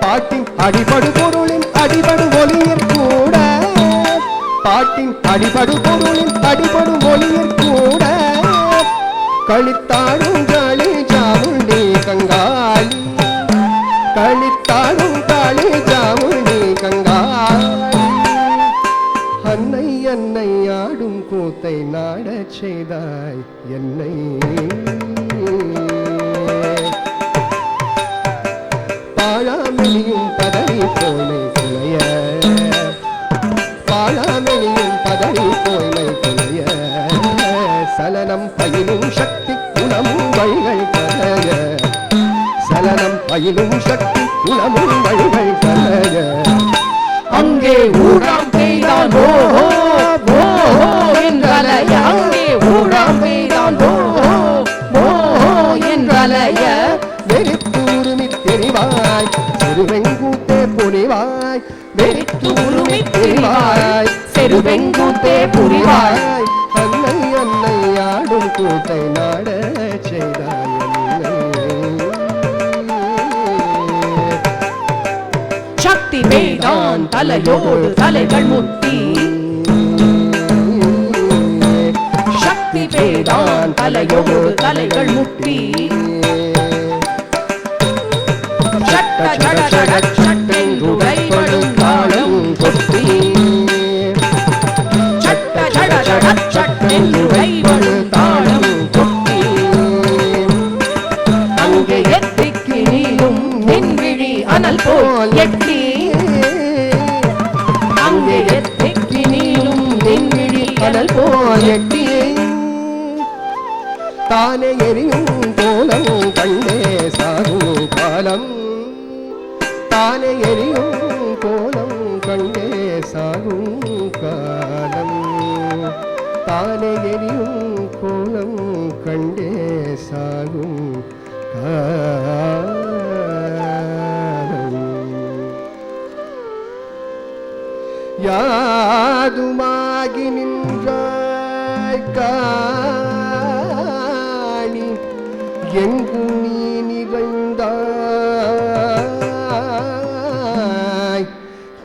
பாட்டின் அடிபடு பொருளின் அடிபடு ஒளியிற் கூட பாட்டின் அடிபடு பொருளின் அடிபடு ஒளியிற் கூட களித்தாடும் காளி ஜாமுண்டி கங்காளி களித்தாடும் காளி ஜாமுண்டி கங்காளி என்னை ஆடும் கூத்தை நாடச் செய்தாய் என்னை. பாழாமெளியும் பதறி போனை குலைய, பாழாமெளியும் பதறி போனை குலைய, சலனம் பயிலும் சக்தி குணமும் வழிகள் கலைய, சலனம் பயிலும் சக்தி குணமும் வழிகள் கலைய. அங்கே ஊராம் பெய்தான் ஓஹோ ஓஹோ என்றலைய, அங்கே ஊராம் பெய்தான் ஓஹோ ஓஹோ என்றலைய. வெறித்தூருமி தெரிவாய் செருவெங்கூத்தே புரிவாய், வெறித்தூருமி தெரிவாய் செருவெங்கூத்தே புரிவாய். அன்னை அன்னை ஆடும் கூத்தை நாடச் செய்தாய் என்னை. சக்தி பெய்தான் தலையோடு தலைகள் முட்டி, சக்தி பெய்தான் தலையோடு தலைகள் முட்டி. சட்ட சட சட சட்டென்று கைகளும் தாளம் கொட்டி, சட்ட சட சட சட்டென்று கைகளும் தாளம் கொட்டி. அங்கே எத்திக்கு நீளும் நின்விழி அனல் போல் எட்டி, அங்கே எத்திக்கு நீளும் நின்விழி அனல் போல் எட்டி. தானே எரியும் கோலம் கண்டே சாகும் காலம், தானே எரியும் கோலம் கண்டே சாகும் காலம், தானே எரியும் கோலம் கண்டே சாகும் காலம். யாதுமாகி நின்றாய் காணி, எங்கும் நீ நிறைந்தாய்,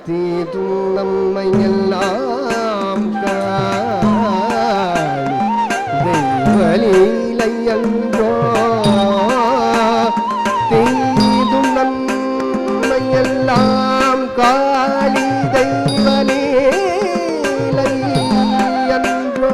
தீதும் நம்மை எல்லாம் காணி தெய்வலீலை என்றோ, தீதும் நம்மை எல்லாம் காணி தெய்வலீலை என்றோ.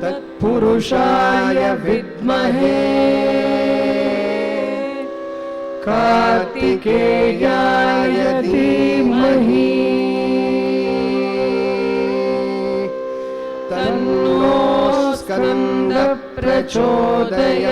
तत्पुरुषाय विद्महे कार्तिकेयाय धीमहि तन्नो स्कंद प्रचोदयात्।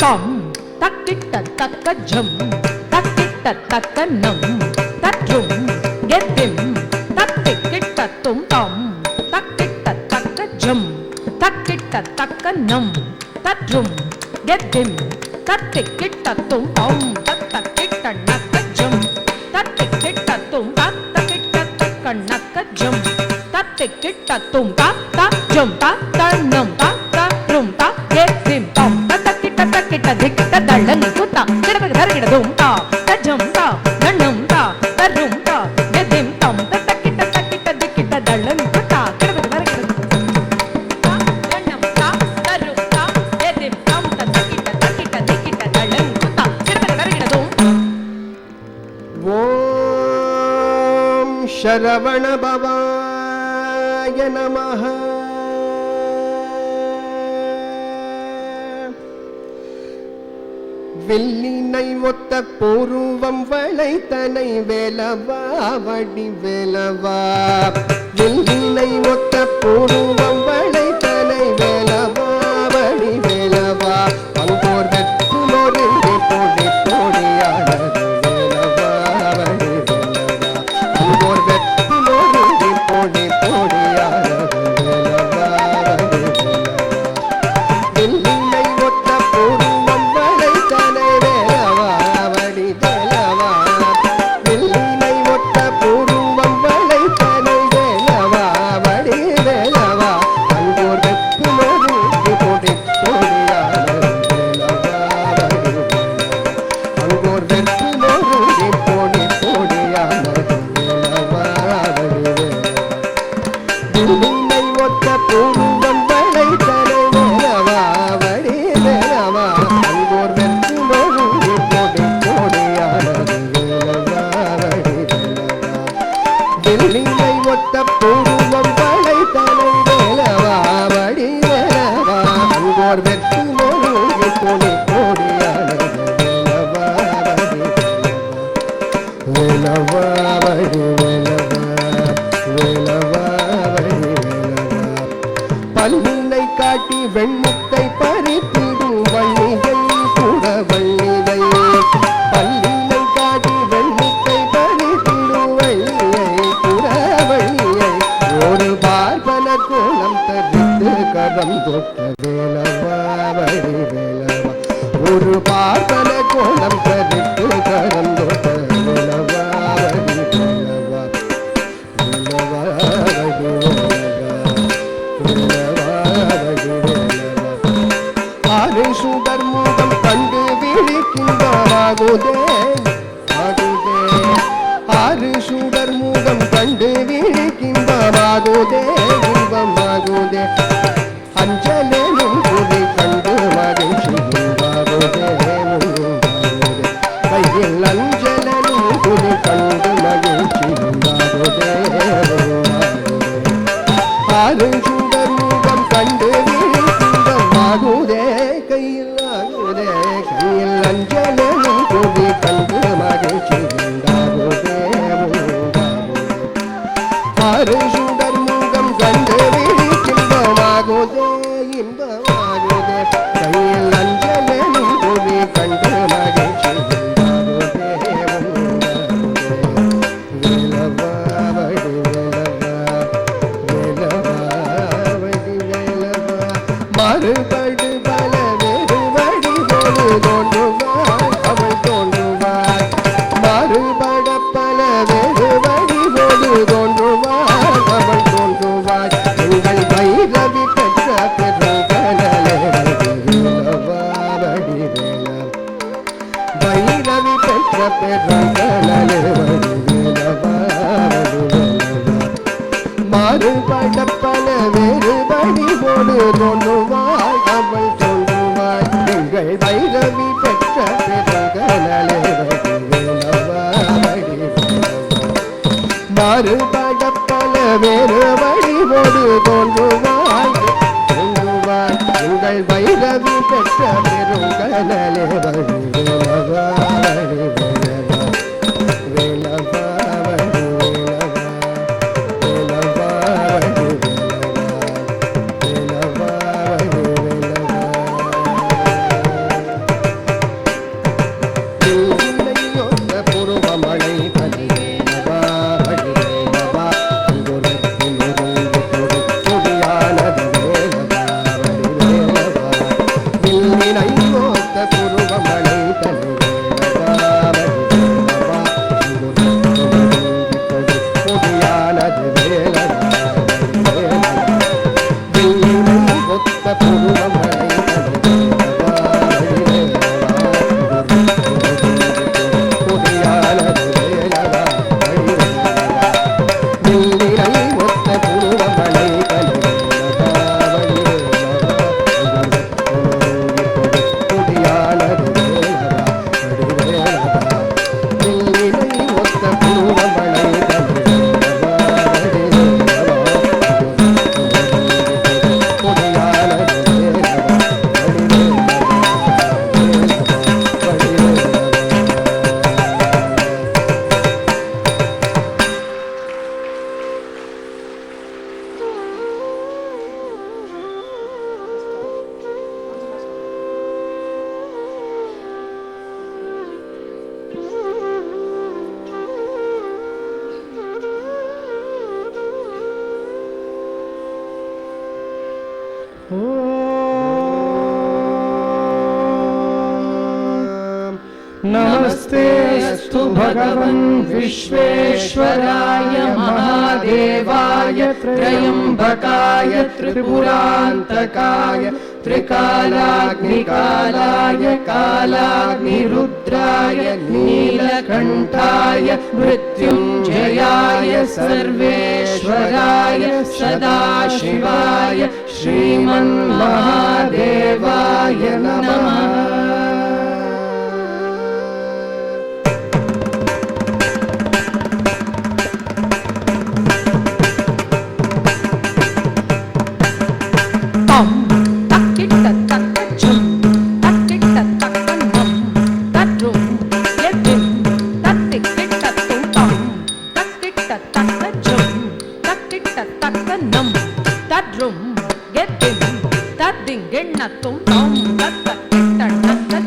Tom, takkitta takka jum, takkitta takka num, tatrum, get him, takkitta tum tom, takkitta takka jum, takkitta takka num, tatrum, get him, takkitta tum tom, takkitta nakka jum, takkitta tum takkitta takka nakka jum, takkitta tum takka jum takka num takka rum takka get him tom. Kita dikta dalang kuta, kita bergerak kita dumta, tajamta, nanamta, tarumta, gedim tom, kita dikta dalang kuta, kita bergerak kita dumta, nanamta, tarumta, gedim tom, kita dikta dalang kuta, kita bergerak kita dumta. Om Sharavana Bhavaya Namaha. வெள்ளினை ஒத்த பூர்வம் வளைத்தனை வேலவா வடி வேலவா, வெள்ளினை ஒத்த பூர்வம் வளைத்தனை வேலவா வடி வேலவா, பங்கோர் வெற்றுலோர் என்று போடி போடியாட விழிக்கின்பமாகுதே ஆகுதே ஆறு சுடர் முகம் கண்டு விழிக்கின்பமாகுதே இன்பமாகுதே அஞ்சலேனும் புதி கண்டு மகிழ்ச்சி உண்டாகுதே கையில் அஞ்சலனும் புதி கண்டு மகிழ்ச்சி உண்டாகுதே ஆறு சுடர் முகம் கண்டு விழிக்கின்பமாகுதே கையில் ஆகுதே கையில் அஞ்சலனும் புதி கண்டு மகிழ்ச்சி உண்டாகுதே ஆறு சுடர் முகம் கண்டு விழிக்கின்பமாகுதே இன்பமாகுதே கையில் அஞ்சலனும் புதி கண்டு மகிழ்ச்சி உண்டாகுதே வேலவா வடி வேலவா வடி வேலவா மறுபடு பல வேறுபடி போது தோன்றுவாய் அவள் தோன்றுவாய் மறுபட பல வேறுபடி போது தோன்றுவாய் அவள் தோன்றுவாய் எங்கள் பைரவி பெற்ற பெருங்கனலே வேலவா வடி வேலவா பைரவி பெற்ற பெருங்கனலே வடி வேலவா வடி வேலவா மாறுபட பல வேறுபடி போடு தோன்றுவாய் அவள் தோன்றுவாய் எங்கள் பைரவி பெற்ற பெருங்கனலே வடி வேலவா வடி வேலவா மாறுபட பல வேறுபடி போடு தோன்றுவாய் தோன்றுவாய் எங்கள் பைரவி பெற்ற பெருங்கனலே வடி வேலவா வடி வேலவா வேலவா வடி வேலவா வேலவா வடி வேலவா வேலவா வடி வேலவா இல்லையொத்த புருவமழை பதிவேலவா வடி வேலவா அங்குரத்தின் உருண்டு கொடியானது வேலவா வடி வேலவா இல்லையொத்த புருவமழை பதிவேலவா வடி வேலவா அங்குரத்தின் உருண்டு கொடியானது வேலவா வடி வேலவா இல்லையொத்த புருவமழை பதிவேலவா வடி வேலவா கொடியானது வேலவா வடி வேலவா தில்லிரை ஒத்த புருவமழை பதிவேலவா வடி வேலவா கொடியானது வேலவா வடி வேலவா தில்லிரை ஒத்த புருவமழை பதிவேலவா வடி வேலவா கொடியானது வேலவா வடி नमस्तेऽस्तु भगवन् विश्वेश्वराय महादेवाय त्रयम्बकाय त्रिपुरान्तकाय त्रिकालाग्निकालाय कालाग्निरुद्राय नीलकण्ठाय मृत्युञ्जयाय सर्वेश्वराय सदाशिवाय श्रीमन्महादेवाय नमः Get in, that ding, get not tom, that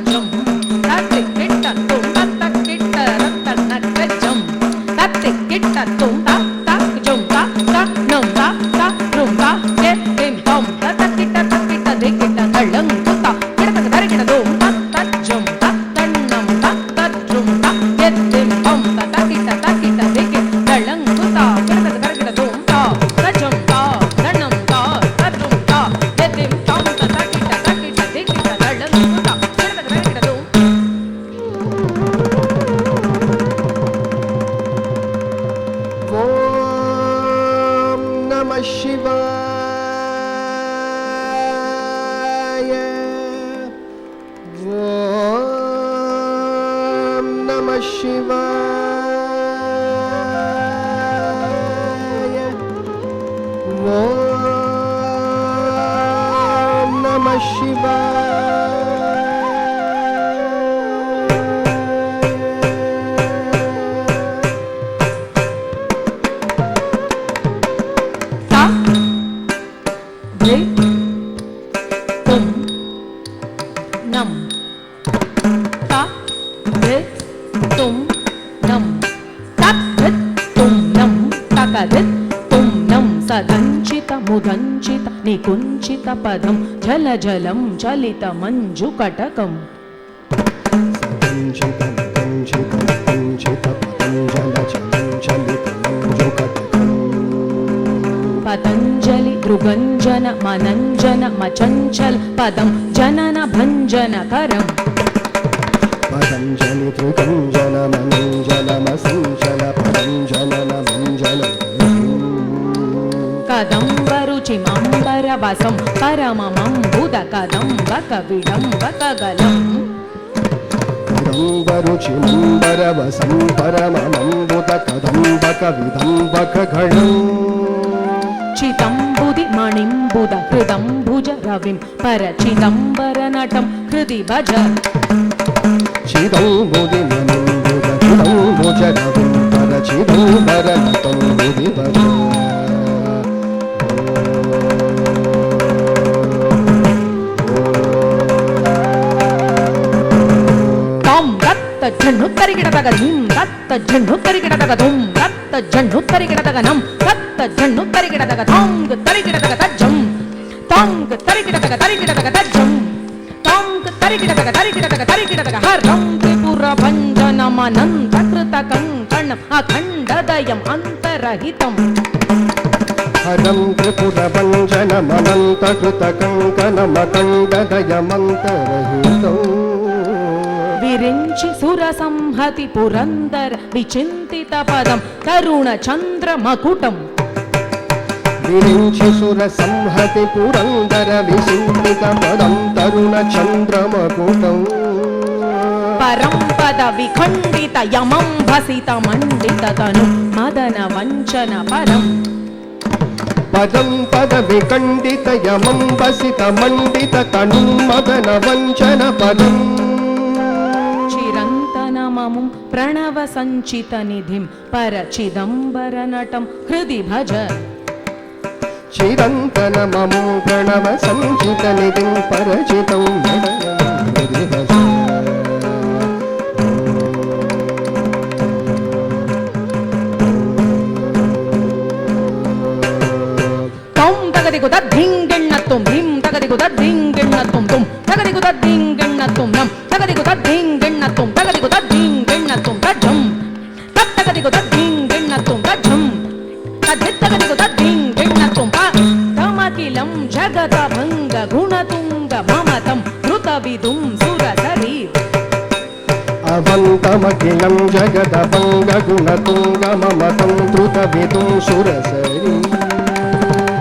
शिवाय ॐ नमः ముదంచిత నికుంచిత పదం జల జలం చలిత మంజు కటకం పతంజలి దృగంజన మనంజన మచంచల్ పదం జనన భంజన కరం పతంజలి దృగంజన మనంజన మసంచల పదం జనన భంజన కదంబరుచిమంబర వసం పరమమంబుద కదంబక విడంబకగలం కదంబరుచిమంబర వసం పరమమంబుద కదంబక విదంబకగళం చిదంబుది మణింబుద హృదంబుజ రవిం పరచిదంబర నటం హృది భజ చిదంబుది మణింబుద హృదంబుజ రవిం పరచిదంబర నటం హృది భజ జన్ను తరిగిడదగ ధీం దత్త జన్ను తరిగిడదగ ధూం దత్త జన్ను తరిగిడదగ నం దత్త జన్ను తరిగిడదగ థాంగ్ తరిగిడదగ తజ్జం థాంగ్ తరిగిడదగ తరిగిడదగ తజ్జం థాంగ్ తరిగిడదగ తరిగిడదగ తరిగిడదగ హరం త్రిపుర భంజనమనంత కృత కంకణం అఖండదయం అంతరహితం హరం త్రిపుర భంజనమనంత కృత కంకణమఖండదయమంతరహితం విరించి సుర సంహతి పురందర విచింతిత పదం తరుణ చంద్ర మకుటం విరించి సుర సంహతి పురందర విచింతిత పదం తరుణ చంద్ర మకుటం పరం పద విఖండిత యమం భసిత మండిత తను మదన వంచన పరం పదం పద విఖండిత యమం భసిత మండిత తను మదన వంచన పదం చిరంతనమముం ప్రణవ సంచిత నిధిం పరచిదంబర నటం హృది భజ చిరంతనమము ప్రణవ సంచిత నిధిం పరచితం హృది భజ తం తగదిగు తద్ధింగిణ్ణత్తుం భీం తగదిగు తద్ధింగిణ్ణత్తుం తుం తగదిగు తద్ధింగిణ్ణత్తుం నం తగదిగు తద్ధింగిణ్ణత్తుం తగదిగు తద్ధింగిణ్ణత్తుం తజ్జం తత్తగదిగు తద్ధింగిణ్ణత్తుం తజ్జం తద్ధిత్తగదిగు తద్ధింగిణ్ణత్తుం ప తమకిలం జగత భంగ గుణతుంగ మమతం కృత విదుం సురసరీ అవంతమఖిలం జగద భంగ గుణతుంగ మమతం ధృత విదుం సురసరీ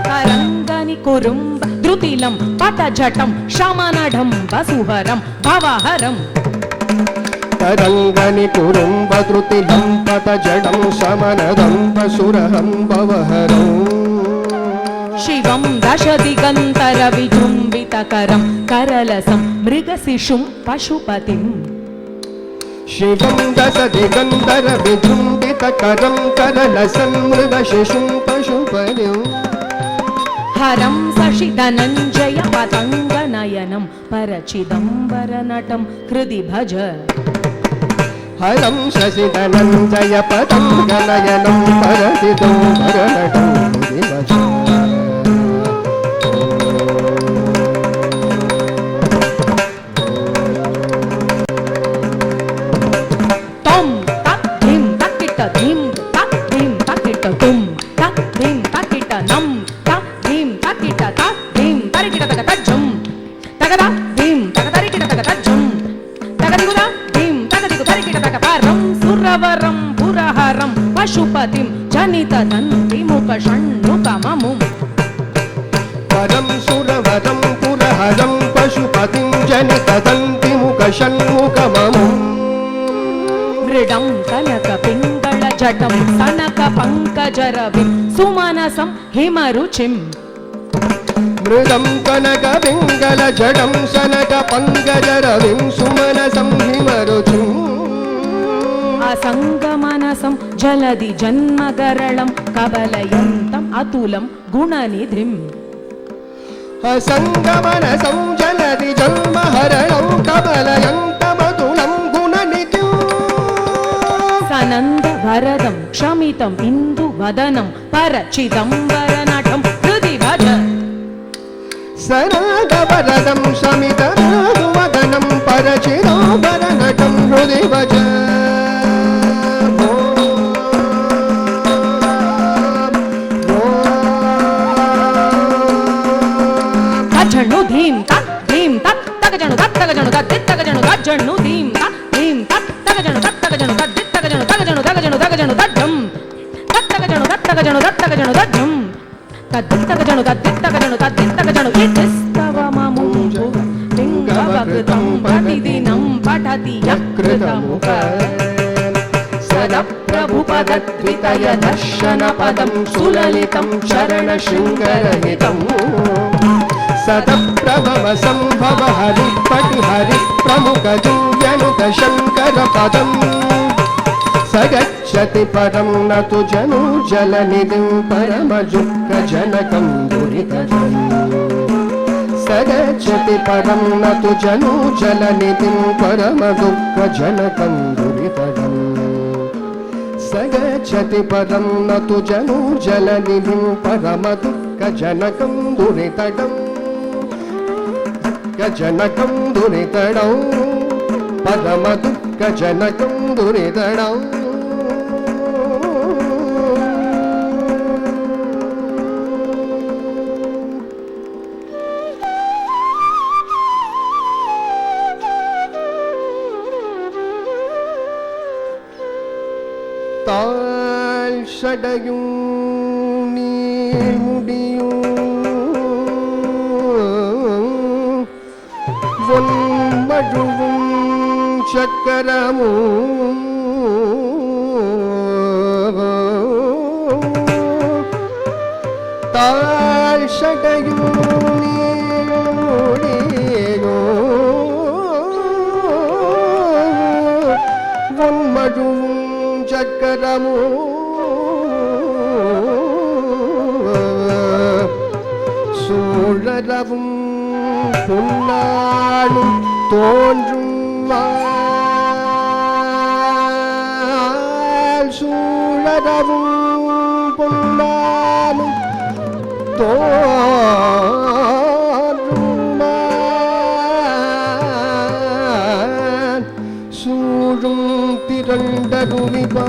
తరంగని కురుంబ ధృతిలం పటజటం శమనఢం వసుహరం భవహరం తరంగని కురుంబ ధృతిలం పటజడం శమనదం వసురహం భవహరం శివం దశ దిగంతర విజృంభితకరం కరలసం మృగశిశుం పశుపతిం శివం దశ దిగంధర విజృంభిత కరం కరలసం మృగ శిశుం పశుపతిం హరం శశి ధనంజయ పతంగ నయనం పరచిదంబర నటం హృది భజ హరం శశి ధనంజయ పతంగ నయనం పరచిదంబర నటం హృది భజ తం తక్ ధిం తక్కిట ధిం తక్ ధిం తక్కిట తుం తక్ ధిం తక్కిట నం తక్ ధిం తక్కిట తక్ ధిం తరికిట తగ తజ్జం తగద ధిం తగ తరికిట తగ తజ్జం తగదిగుద ధిం తగదిగు తరికిట తగ పరం సురవరం పురహరం పశుపతిం జనిత దంతి ముఖ షణ్ముఖమము పరం సురవరం పురహరం పశుపతిం జనిత దంతి ముఖ షణ్ముఖమము मृडं कनक पिङ्गळ जटं सनक पङ्कजरविं सुमनसं हिमरुचिम् मृदं कनक पिङ्गल जडं सनक पङ्कजरविं सुमनसं हिमरुचिम् असङ्गमनसं जलधि जन्मगरलं कबलयन्तम् अतुलं गुणनिधिम् असङ्गमनसं जलधि जन्महरणं कबलयन्तमतुलं गुणनिधिम् सनन्दवरदं क्षमितम् इन्दुवदनं परचिदम्बरनटं हृदि भज सनन्दवरदं क्षमितमिन्दुवदनं परचिदम्बरनटं हृदि भज झण्णु धीं तत् तगजणु तगजणु तगजणु तज्जण्णु धीं तत् तगजणु तगजणु तगजणु तगजणु तगजणु तज्जं तगजणु तगजणु तज्जं तगजणु तगजणु इतिस्तव ममुञ्जु लिङ्गवकृतं प्रतिदिनं पठति यकृतमुख सदप्रभुपदद्वितय दर्शनपदं सुललितं चरणशृङ्गरहितम् सतप्रभव संभव हरिपटि हरि प्रमुख दिव्यनुत शंकर पदम सगच्छति परम न तु जनु जलनिधिं परम दुःख जनकं दुरितजं सगच्छति परम न तु जनु जलनिधिं परम दुःख जनकं दुरितजं सगच्छति परम न तु जनु जलनिधिं परम दुःख जनकं दुरितजं जनकं दुरितडौ परम दुःख जनकं दुरितडौ ताल षडयुं नीर्मुडियुं பொன்மழுவும் சக்கரமும் தாழ் சடையும் நீழோ பொன்மழுவும் சக்கரமும் சூழரவும் பொன்னாளும் தோன்றும் சூழரவும் பொன்னாளும் தோன்றும் சூழும் திரண்டருவிபா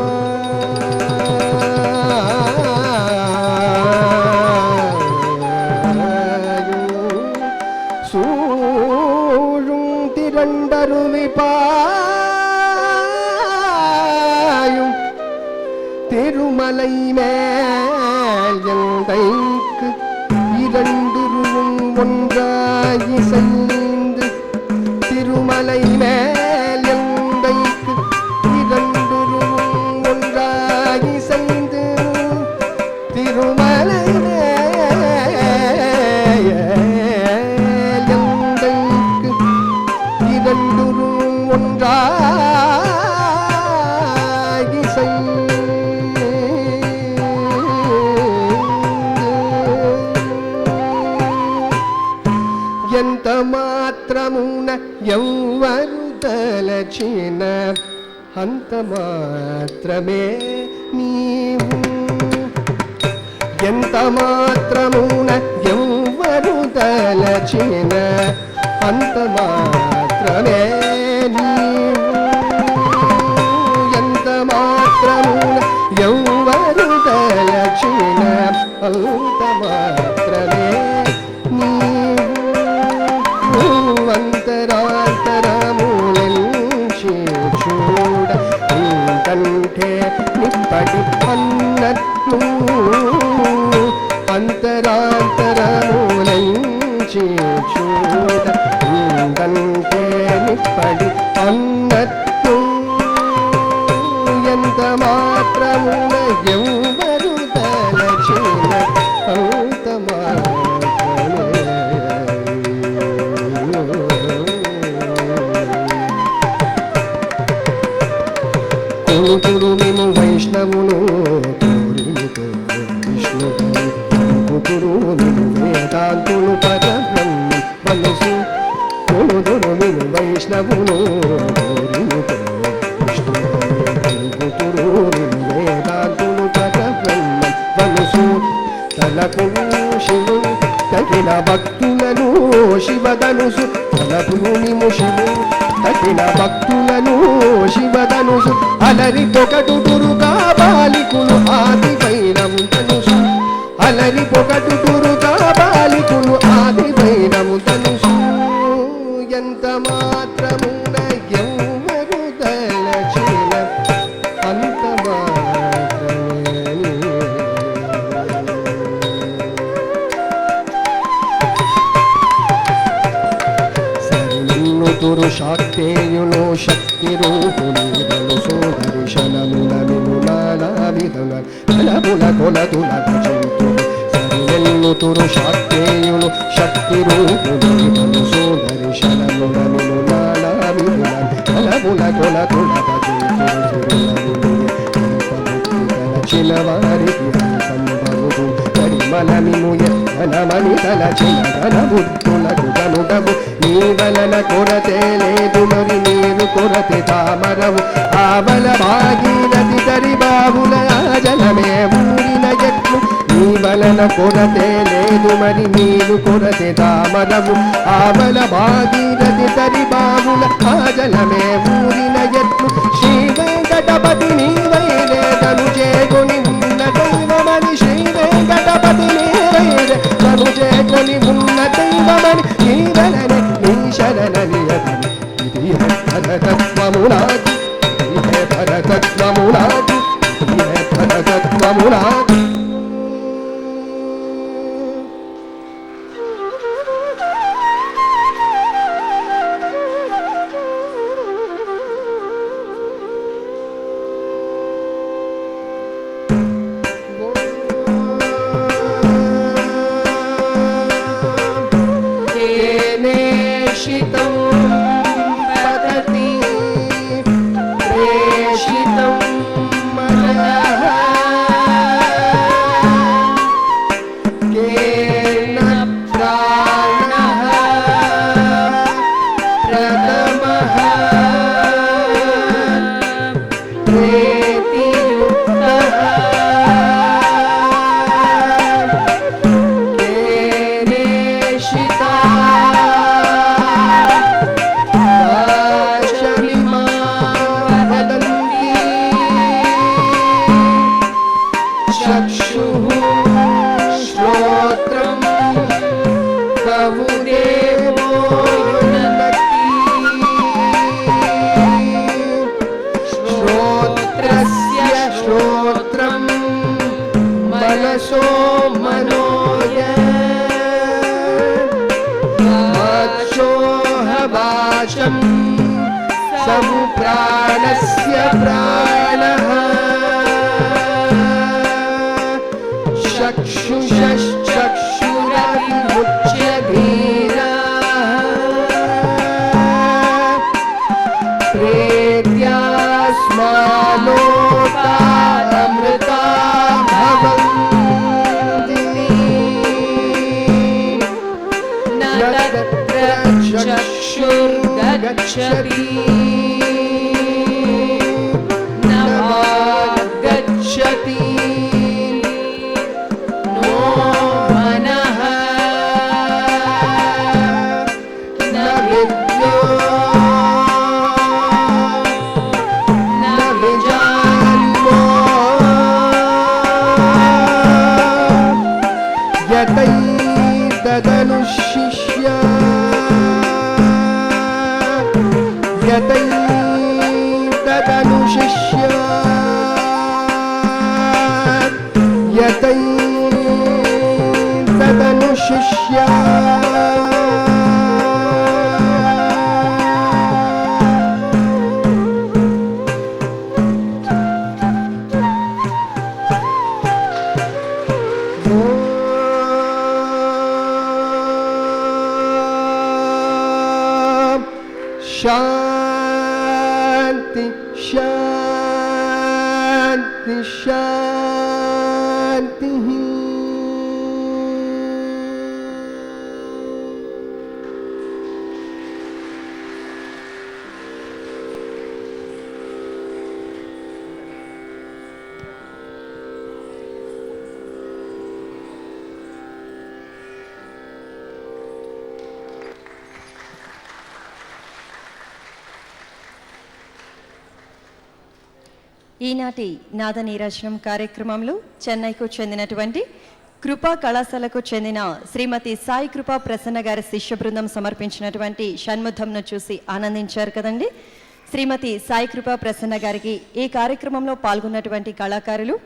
பாயும் திருமலை மேல் எந்தைக்கு இரண்டுருவும் ஒன்றாகி சென்று திருமலை மேல் எந்தைக்கு இரண்டுருவும் ஒன்றாகி சென்று திருமலை ஒன்றாகி ఎంత మాత్రమున ఎవ్వరు తలచిన అంత మాత్రమే నీవు ఎంత మాత్రమున ఎవ్వరు తలచిన అంత మాత్రమే ఎంత మాత్రమున ఎవ్వరు తలచిన అంత మాత్రమే నీవు అంతరాంతరములెంచి చూడ కంటే నిప్పటి అన్నట్లు అంతరాంతరములెంచి చూడ కంటే నిప్పటి అన్నట్లు వైష్ణవును కోరినుకో విష్ణువు పుతుడు విను వేదాంతులు పరబ్రహ్మ మనసు కొనుదురు విను వైష్ణవును కోరినుకో విష్ణువు పుతుడు విను వేదాంతులు పరబ్రహ్మ మనసు తలకు శివుడు తగిన భక్తులను శివధనుసు తలపునిము శివుడు తగిన భక్తులను శివధనుసు అలరి పొగటు దుర్గా బాలికులు ఆది వైరము ధనుసు అలరి పొగటు దుర్గా బాలికులు ఆది వైరము ధనుసు ఎంత మాత్రమున ఎవ్వరు తలచిన అంత తురు శాక్తేయులో శక్తి రూపులు సోదర్శనముల విములాల విధుల బలముల కొలతుల జంతులు సరివెల్లు తురు శాక్తేయులు శక్తి రూపులు సోదర్శనముల విములాల విధుల బలముల కొలతుల చిలవారికి సంభవుడు పరిమళమిముయ ఘనమని తలచిన ఘన బుద్ధులకు గనుడవు నీ వలన కొరతే లేదు మరి నీరు కొరతే తామరవు ఆవల భాగీరథి తరి బాబుల జలమే ఊరిన ఎట్లు నీ వలన కొరతే లేదు మరి నీరు కొరతే తామరవు ఆవల భాగీరథి తరి బాబుల జలమే ఊరిన ఎట్లు శ్రీ వెంకటపతి నీ వైరేదను చేకొని ఉన్న దైవమని శ్రీ వెంకటపతి నీ వైరేదను చేకొని ఉన్న దైవమని నీ వలన నీ శరణనియతని ఇది భరతత్వమునాది ఇది భరతత్వమునాది ఇది భరతత్వమునాది सबु प्राणस्य प्राणः चक्षुषश्चक्षुरविमुच्य धीरः प्रेत्यास्मालोकामृता भवन्ति न तत्र चक्षुर्गच्छति न वाग्गच्छति नो मनः न विद्यो न विजानो यतैतदनुशिष्य यतैतदनुशिष्य यतैतदनुशिष्य शांति शांति శాంతి శాంతి. ఈనాటి నాద నీరాజనం కార్యక్రమంలో చెన్నైకు చెందినటువంటి కృపా కళాశాలకు చెందిన శ్రీమతి సాయి కృపా ప్రసన్న గారి శిష్య బృందం సమర్పించినటువంటి షణ్ముఖంను చూసి ఆనందించారు కదండి. శ్రీమతి సాయి కృపా ప్రసన్న గారికి ఈ కార్యక్రమంలో పాల్గొన్నటువంటి కళాకారులు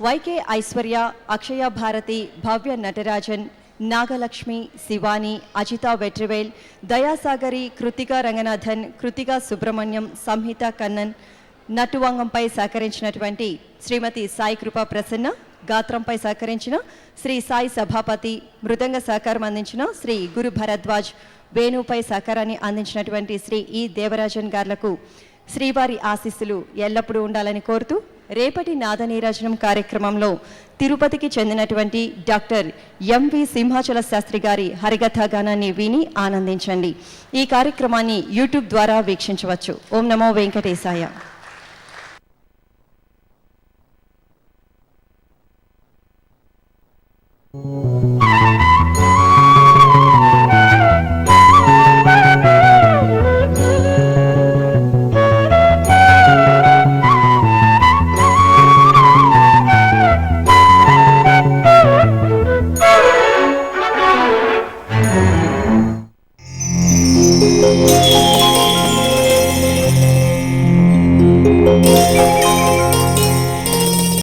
వైకే ఐశ్వర్య, అక్షయ భారతి, భవ్య నటరాజన్, నాగలక్ష్మి, శివాని, అజిత వెట్రివేల్, దయాసాగరి, కృతికా రంగనాథన్, కృతికా సుబ్రహ్మణ్యం, సంహిత కన్నన్, నటువాంగంపై సహకరించినటువంటి శ్రీమతి సాయి కృపా ప్రసన్న, గాత్రంపై సహకరించిన శ్రీ సాయి సభాపతి, మృదంగ సహకారం అందించిన శ్రీ గురు భరద్వాజ్, వేణుపై సహకారాన్ని అందించినటువంటి శ్రీ ఈ దేవరాజన్ గార్లకు శ్రీవారి ఆశీస్సులు ఎల్లప్పుడూ ఉండాలని కోరుతూ రేపటి నాదనీరాజనం కార్యక్రమంలో తిరుపతికి చెందినటువంటి డాక్టర్ ఎంవి సింహాచల శాస్త్రి గారి హరికథా గానాన్ని విని ఆనందించండి. ఈ కార్యక్రమాన్ని యూట్యూబ్ ద్వారా వీక్షించవచ్చు. ఓం నమో వెంకటేశాయ.